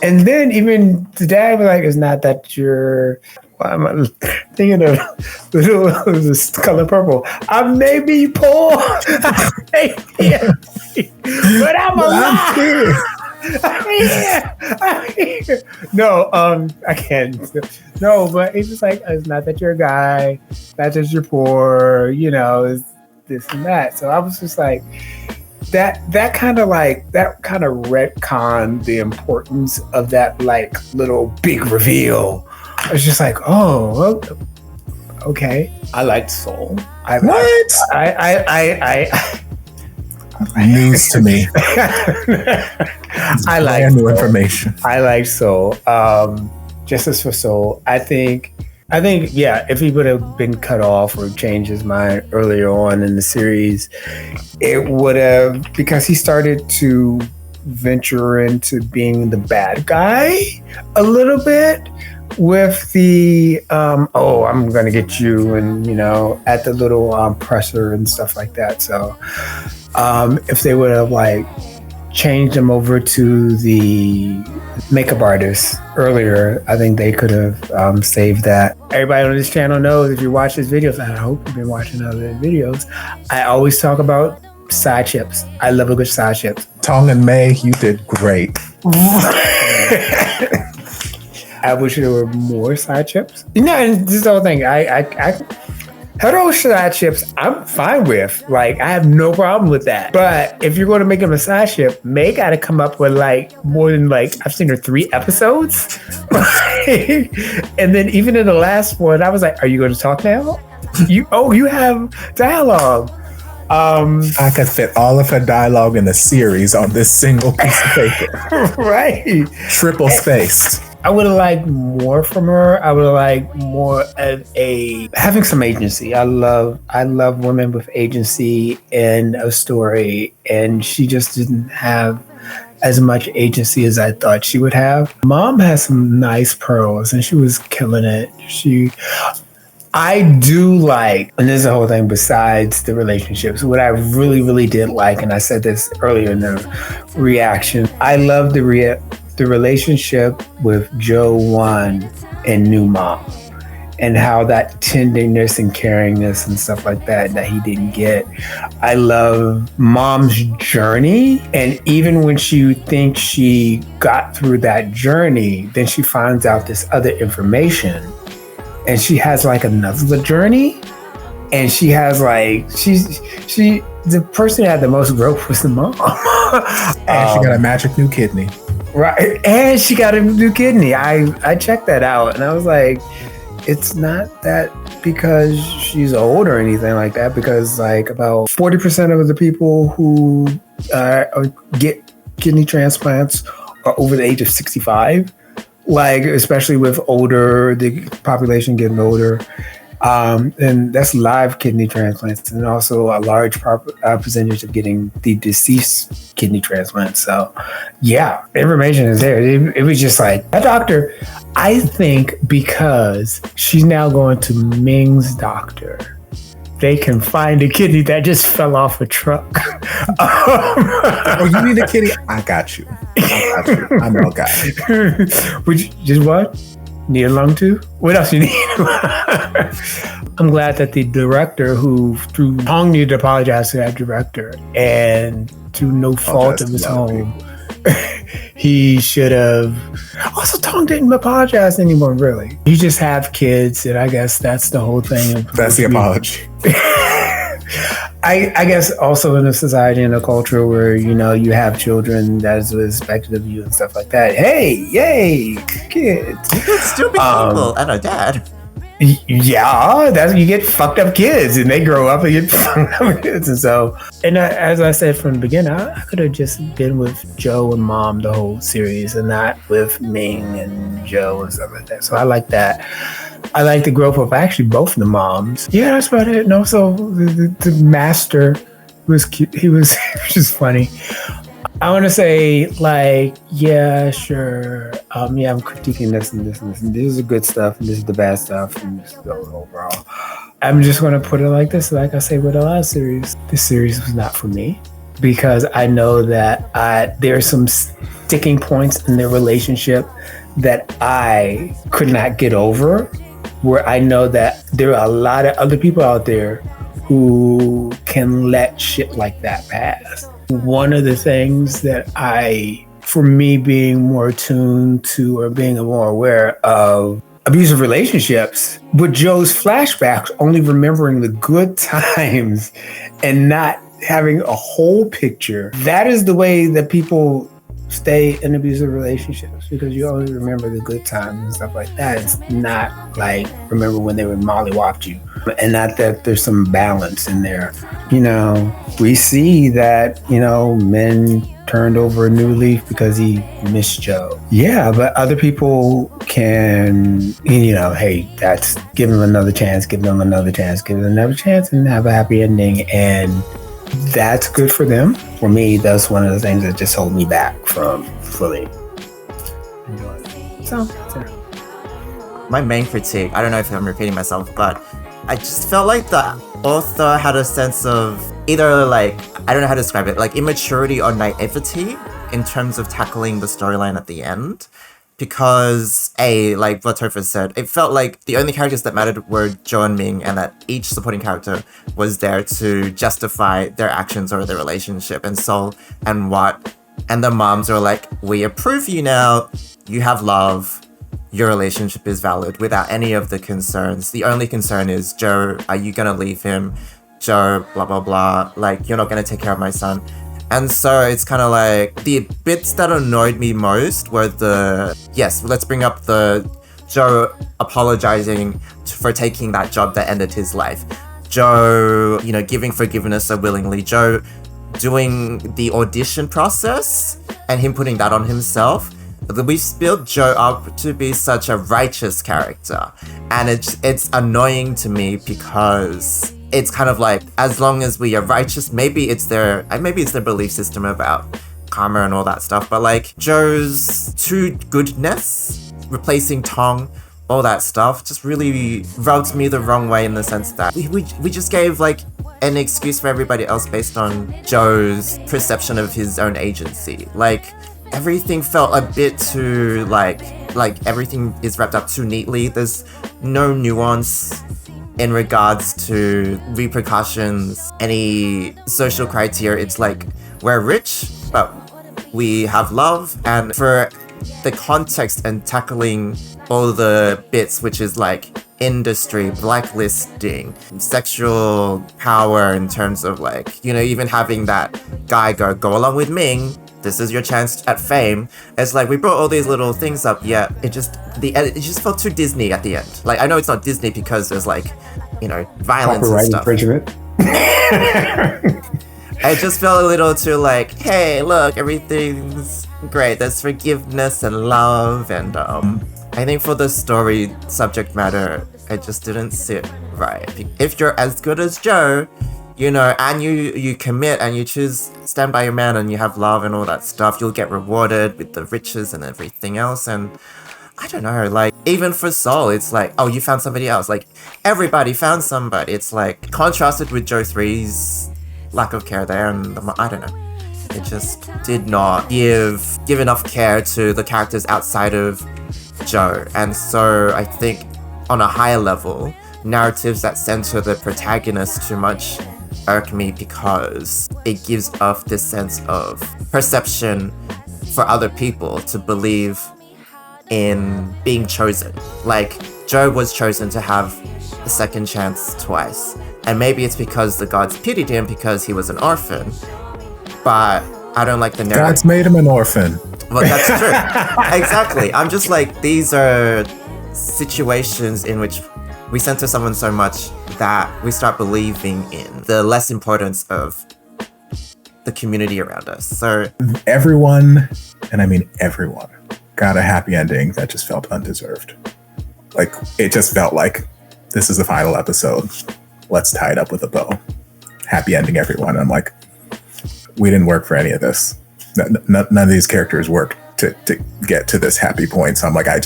And then even the dad was like, it's not that you're, why am I thinking of this color purple? I may be poor, but I'm alive. I'm here. No, I can't. No, but it's just like, it's not that you're a guy, not that you're poor, it's this and that. So I was just like, that kind of retconned the importance of that like little big reveal. I was just like, oh, well, okay. I liked Soul. What? News to me. I like new information. I like Soul. Justice for Soul. I think, yeah, if he would have been cut off or changed his mind earlier on in the series, it would have, because he started to venture into being the bad guy a little bit with the, oh, I'm going to get you, and, at the little presser and stuff like that. So if they would have like changed him over to the makeup artist earlier, I think they could have saved that. Everybody on this channel knows, if you watch these videos, and I hope you've been watching other videos, I always talk about side chips. I love a good side chip. Tong and May, you did great. I wish there were more side chips. And this whole thing, I hetero side chips, I'm fine with. Like, I have no problem with that. But if you're going to make him a side chip, May got to come up with like more than like, I've seen her 3 episodes. And then even in the last one, I was like, are you going to talk now? You have dialogue. I could fit all of her dialogue in a series on this single piece of paper. Right. Triple spaced. I would have liked more from her. I would have liked more of having some agency. I love women with agency in a story, and she just didn't have as much agency as I thought she would have. Mom has some nice pearls and she was killing it. I do like, and there's a whole thing besides the relationships, what I really, really did like, and I said this earlier in the reaction, I love the relationship with Joe 1 and new mom, and how that tenderness and caringness and stuff like that he didn't get. I love mom's journey, and even when she thinks she got through that journey, then she finds out this other information. And she has like another journey, and she has like the person who had the most growth was the mom. And she got a magic new kidney. Right, and she got a new kidney. I checked that out, and I was like, it's not that because she's old or anything like that. Because like about 40% of the people who get kidney transplants are over the age of 65. Like, especially with the population getting older. And that's live kidney transplants, and also a large percentage of getting the deceased kidney transplants. So, yeah, information is there. It was just like, that doctor, I think because she's now going to Ming's doctor, they can find a kidney that just fell off a truck. Oh, you need a kidney? I got you. I know a guy. Just what? Need a lung too? What else you need? I'm glad that the director Tong needed to apologize to that director, and to no fault of his own, he should have. Also, Tong didn't apologize anymore, really. You just have kids, and I guess that's the whole thing. That's the apology. I guess also in a society and a culture where, you have children that is expected of you and stuff like that. Hey, yay, kids. Stupid people and a dad. Yeah, you get fucked up kids, and they grow up and get fucked up kids. And so, as I said from the beginning, I could have just been with Joe and mom the whole series, and not with Ming and Joe and stuff like that. So I like that. I like the growth of actually both of the moms. Yeah, that's about it. And also the master was cute. He was just funny. I want to say, like, yeah, sure. I'm critiquing this and this and this. And this is the good stuff, and this is the bad stuff, and this is the overall. I'm just going to put it like this. Like I say with the last series, this series was not for me, because I know that there are some sticking points in their relationship that I could not get over, where I know that there are a lot of other people out there who can let shit like that pass. One of the things that for me being more attuned to, or being more aware of abusive relationships, with Joe's flashbacks, only remembering the good times and not having a whole picture, that is the way that people stay in abusive relationships, because you only remember the good times and stuff like that. It's not like remember when they would mollywopped you, and not that there's some balance in there. We see that, men turned over a new leaf because he missed Joe. Yeah, but other people can, hey, that's give them another chance, give them another chance, give them another chance, and have a happy ending. And that's good for them. For me, that's one of the things that just hold me back from fully enjoying it. So, my main critique, I don't know if I'm repeating myself, but I just felt like the author had a sense of either, like, I don't know how to describe it, like immaturity or naivety in terms of tackling the storyline at the end. Because, like what Topher said, it felt like the only characters that mattered were Joe and Ming, and that each supporting character was there to justify their actions or their relationship. And Sol and Watt and the moms are like, we approve you now, you have love, your relationship is valid, without any of the concerns. The only concern is, Joe, are you gonna leave him? Joe, blah, blah, blah, like, you're not gonna take care of my son. And so it's kind of like, the bits that annoyed me most were let's bring up the Joe apologizing for taking that job that ended his life. Joe, giving forgiveness so willingly. Joe doing the audition process and him putting that on himself. We've built Joe up to be such a righteous character. And it's annoying to me because it's kind of like, as long as we are righteous, maybe it's their belief system about karma and all that stuff, but like Joe's too goodness, replacing Tong, all that stuff just really rubbed me the wrong way in the sense that we just gave like an excuse for everybody else based on Joe's perception of his own agency. Like everything felt a bit too like everything is wrapped up too neatly. There's no nuance in regards to repercussions, any social criteria. It's like we're rich, but we have love, and for the context and tackling all the bits, which is like industry, blacklisting, sexual power in terms of like, you know, even having that guy go along with Ming, this is your chance at fame. It's like we brought all these little things up, yet it just felt too Disney at the end. Like I know it's not Disney because there's like, you know, violence Copyright and stuff. infringement. I just felt a little too like, hey, look, everything's great. There's forgiveness and love, and I think for the story subject matter, it just didn't sit right. If you're as good as Joe, you know, and you commit and you choose stand by your man and you have love and all that stuff, you'll get rewarded with the riches and everything else. And I don't know, like even for Soul, it's like, oh, you found somebody else. Like everybody found somebody. It's like contrasted with Joe 3's lack of care there, and I don't know. It just did not give enough care to the characters outside of Joe. And so I think on a higher level, narratives that center the protagonist too much irk me because it gives off this sense of perception for other people to believe in being chosen. Like Joe was chosen to have a second chance twice, and maybe it's because the gods pitied him because he was an orphan, but I don't like the narrative. God's made him an orphan. Well, that's true. Exactly. I'm just like, these are situations in which we center someone so much that we start believing in the less importance of the community around us. So everyone, and I mean everyone, got a happy ending that just felt undeserved. Like it just felt like this is the final episode. Let's tie it up with a bow. Happy ending, everyone. And I'm like, we didn't work for any of this. None of these characters worked to get to this happy point. So I'm like, I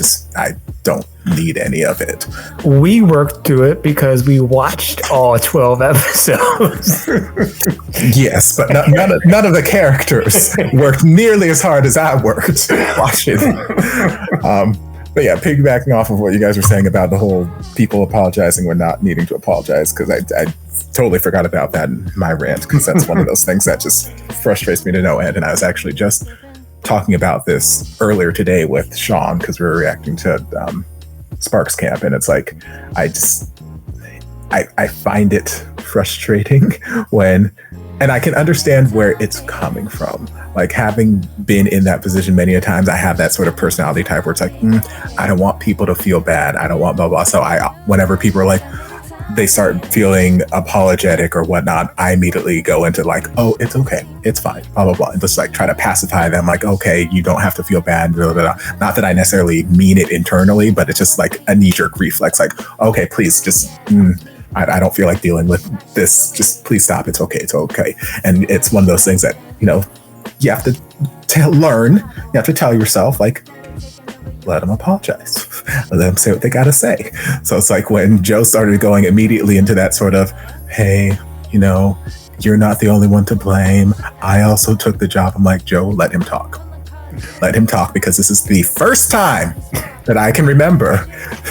don't need any of it. We worked through it because we watched all 12 episodes. Yes, but none of the characters worked nearly as hard as I worked watching. But yeah, piggybacking off of what you guys were saying about the whole people apologizing when not needing to apologize, because I totally forgot about that in my rant, because that's one of those things that just frustrates me to no end. And I was actually just talking about this earlier today with Sean, because we were reacting to Sparks Camp, and it's like I find it frustrating when, and I can understand where it's coming from. Like having been in that position many a times, I have that sort of personality type where it's like, I don't want people to feel bad. I don't want blah, blah. So whenever people are like, they start feeling apologetic or whatnot, I immediately go into like, oh, it's okay, it's fine, blah, blah, blah. And just like try to pacify them like, okay, you don't have to feel bad, blah, blah, blah. Not that I necessarily mean it internally, but it's just like a knee-jerk reflex. Like, okay, please just, I don't feel like dealing with this. Just please stop. It's okay. It's okay. And it's one of those things that, you know, you have to learn. You have to tell yourself, like, let them apologize. Let them say what they got to say. So it's like when Joe started going immediately into that sort of, hey, you know, you're not the only one to blame. I also took the job. I'm like, Joe, let him talk. Let him talk, because this is the first time that I can remember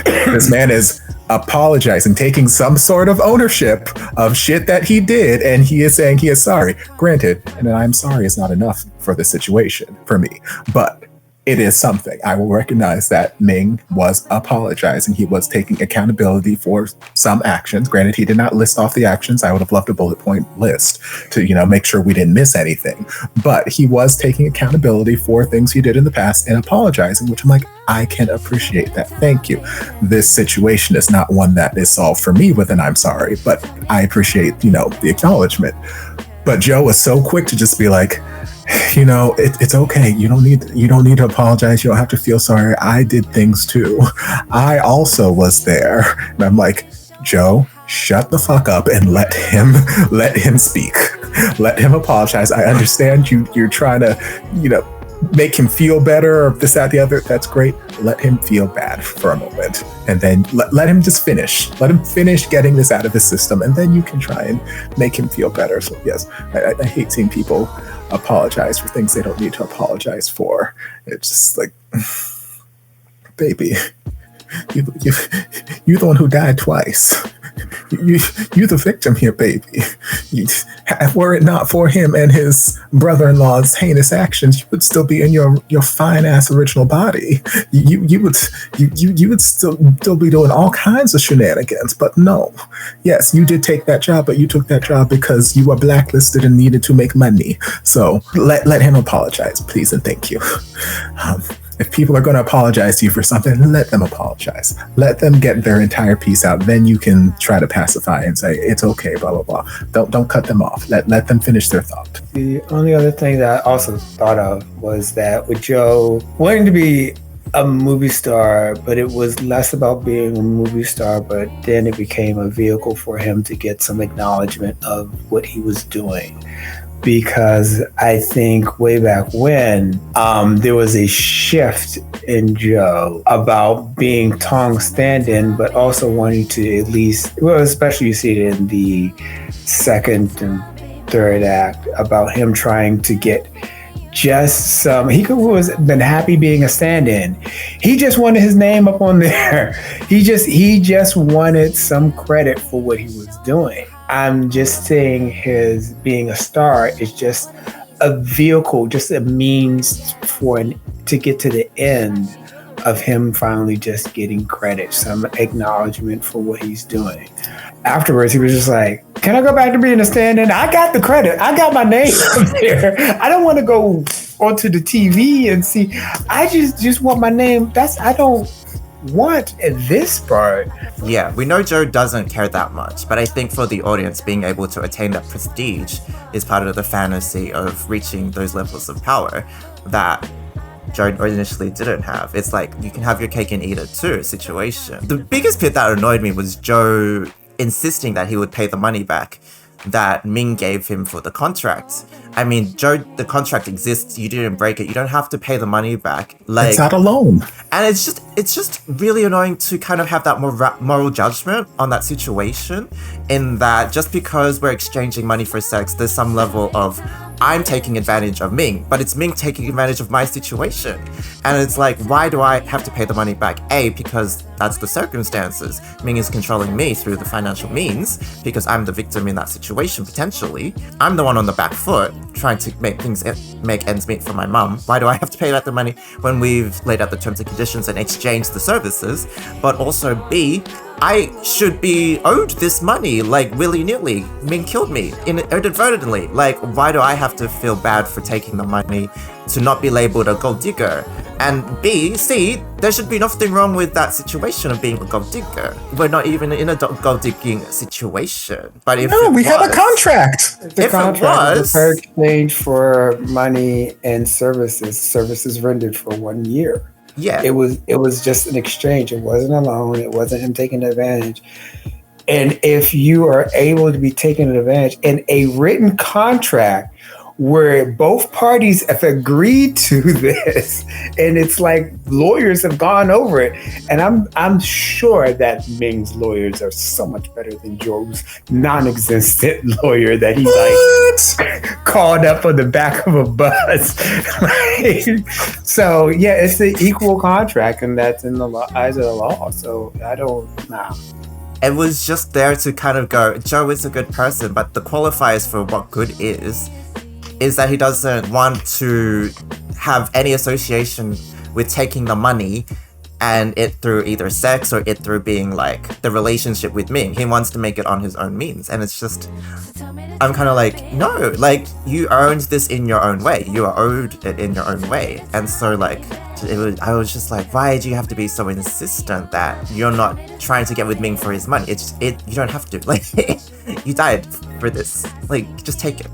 this man is apologizing, taking some sort of ownership of shit that he did, and he is saying he is sorry. Granted, and I'm sorry is not enough for the situation for me, but it is something. I will recognize that Ming was apologizing. He was taking accountability for some actions. Granted, he did not list off the actions. I would have loved a bullet point list to, you know, make sure we didn't miss anything. But he was taking accountability for things he did in the past and apologizing, which I'm like, I can appreciate that. Thank you. This situation is not one that is solved for me with an I'm sorry, but I appreciate, you know, the acknowledgement. But Joe was so quick to just be like, you know, it's okay. You don't need to apologize. You don't have to feel sorry. I did things too. I also was there. And I'm like, Joe, shut the fuck up and let him speak. Let him apologize. I understand you're trying to, make him feel better or this, that, the other. That's great. Let him feel bad for a moment. And then let him just finish. Let him finish getting this out of his system. And then you can try and make him feel better. So yes, I hate seeing people apologize for things they don't need to apologize for. It's just like, baby, you're the one who died twice. You're the victim here, baby. Were it not for him and his brother-in-law's heinous actions, you would still be in your fine ass original body. You would still be doing all kinds of shenanigans. But no, yes, you did take that job, but you took that job because you were blacklisted and needed to make money. So let him apologize, please, and thank you. If people are going to apologize to you for something, let them apologize. Let them get their entire piece out. Then you can try to pacify and say, it's okay, blah, blah, blah. Don't cut them off. Let them finish their thought. The only other thing that I also thought of was that with Joe wanting to be a movie star, but it was less about being a movie star, but then it became a vehicle for him to get some acknowledgement of what he was doing. Because I think way back when, there was a shift in Joe about being Tong stand-in, but also wanting to at least, well, especially you see it in the second and third act, about him trying to get just some, he was been happy being a stand-in. He just wanted his name up on there. He just wanted some credit for what he was doing. I'm just saying his being a star is just a vehicle, just a means to get to the end of him finally just getting credit, some acknowledgement for what he's doing. Afterwards, he was just like, can I go back to being a stand-in? I got the credit. I got my name up there. I don't want to go onto the TV and see. I just want my name. I don't want this part. Yeah, we know Joe doesn't care that much, but I think for the audience, being able to attain that prestige is part of the fantasy of reaching those levels of power that Joe initially didn't have. It's like, you can have your cake and eat it too situation. The biggest bit that annoyed me was Joe insisting that he would pay the money back that Ming gave him for the contract. I mean, Joe, the contract exists, you didn't break it, you don't have to pay the money back. Like, it's not a loan. And it's just really annoying to kind of have that moral judgment on that situation, in that just because we're exchanging money for sex, there's some level of, I'm taking advantage of Ming, but it's Ming taking advantage of my situation. And it's like, why do I have to pay the money back? A, because that's the circumstances. Ming is controlling me through the financial means, because I'm the victim in that situation, potentially. I'm the one on the back foot, trying to make ends meet for my mum. Why do I have to pay back the money when we've laid out the terms and conditions and exchanged the services? But also B, I should be owed this money, like, willy-nilly. Ming killed me inadvertently. Like, why do I have to feel bad for taking the money to not be labeled a gold digger? And C, there should be nothing wrong with that situation of being a gold digger. We're not even in a gold digging situation. But if we have a contract. The contract was a fair exchange for money and services rendered for 1 year. Yeah, it was just an exchange. It wasn't a loan. It wasn't him taking advantage. And if you are able to be taken advantage in a written contract where both parties have agreed to this, and it's like lawyers have gone over it, and I'm sure that Ming's lawyers are so much better than Joe's non-existent lawyer that he like called up on the back of a bus. So yeah, it's the equal contract, and that's in the eyes of the law. So I don't know. It was just there to kind of go, Joe is a good person, but the qualifiers for what good is that he doesn't want to have any association with taking the money and it through either sex or it through being like the relationship with Ming. He wants to make it on his own means. And it's just, I'm kind of like, no, like, you earned this in your own way. You are owed it in your own way. And so like, I was just like, why do you have to be so insistent that you're not trying to get with Ming for his money? You don't have to. Like, you died for this. Like, just take it.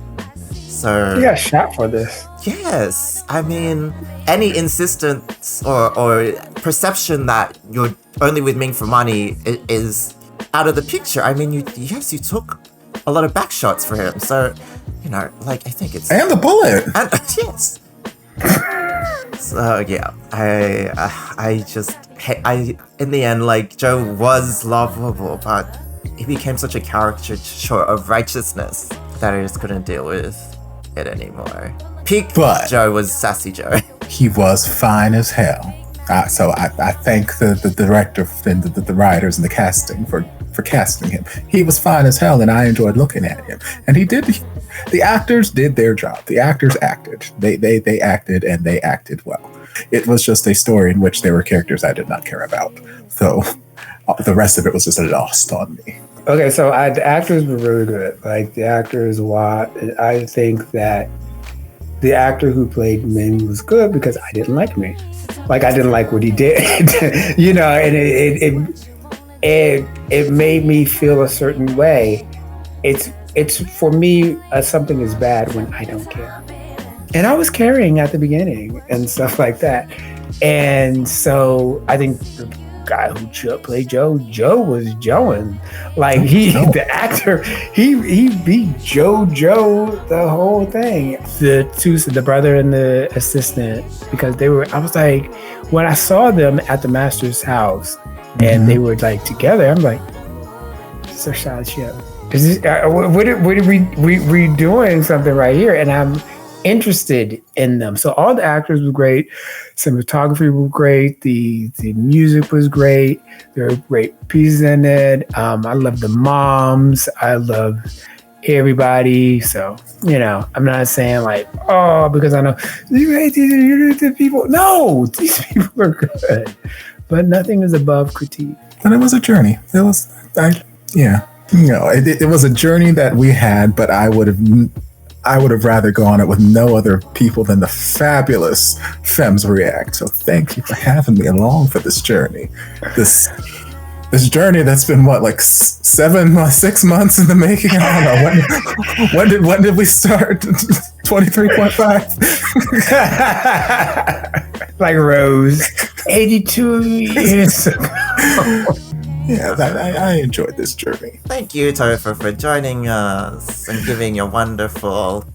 So you got shot for this. Yes, I mean, any insistence or perception that you're only with Ming for money is out of the picture. I mean, you took a lot of back shots for him. So you know, like I think it's And the bullet. and yes. So yeah, I in the end, like, Joe was lovable, but he became such a caricature of righteousness that I just couldn't deal with it anymore. Peak Joe was sassy Joe. He was fine as hell. So I thank the director and the writers and the casting for casting him. He was fine as hell, and I enjoyed looking at him. And the actors did their job. The actors acted. They acted, and they acted well. It was just a story in which there were characters I did not care about. So the rest of it was just lost on me. Okay, so the actors were really good. Like, the actors, I think that the actor who played Min was good because I didn't like Min. Like, I didn't like what he did, you know, and it made me feel a certain way. It's for me, something is bad when I don't care. And I was caring at the beginning and stuff like that. And so I think the guy who played Joe was Joeing. Like, the actor, he beat Joe the whole thing. The brother and the assistant, because I was like, when I saw them at the master's house and they were like together, I'm like, this is a shot ship. Is this, we doing something right here? And I'm interested in them. So all the actors were great. Cinematography was great. The music was great. There were great pieces in it. I love the moms. I love everybody. So, you know, I'm not saying like, oh, because I know you hate these people. No, these people are good. But nothing is above critique. But it was a journey. It was, you know, it was a journey that we had, but I would have rather gone it with no other people than the fabulous Femmes React. So thank you for having me along for this journey. This journey that's been like 6 months in the making. I don't know. When did we start? 23.5. Like Rose, 82 years ago. Yeah, I enjoyed this journey. Thank you, Topher, for joining us and giving your wonderful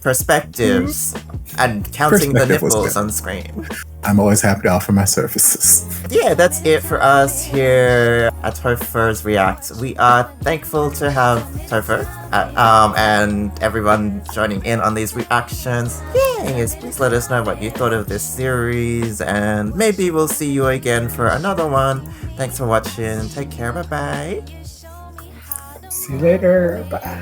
perspectives and counting the nipples on screen. I'm always happy to offer my services. Yeah, that's it for us here at Topher's React. We are thankful to have Topher and everyone joining in on these reactions. Yes, please let us know what you thought of this series, and maybe we'll see you again for another one. Thanks for watching. Take care. Bye-bye. See you later. Bye.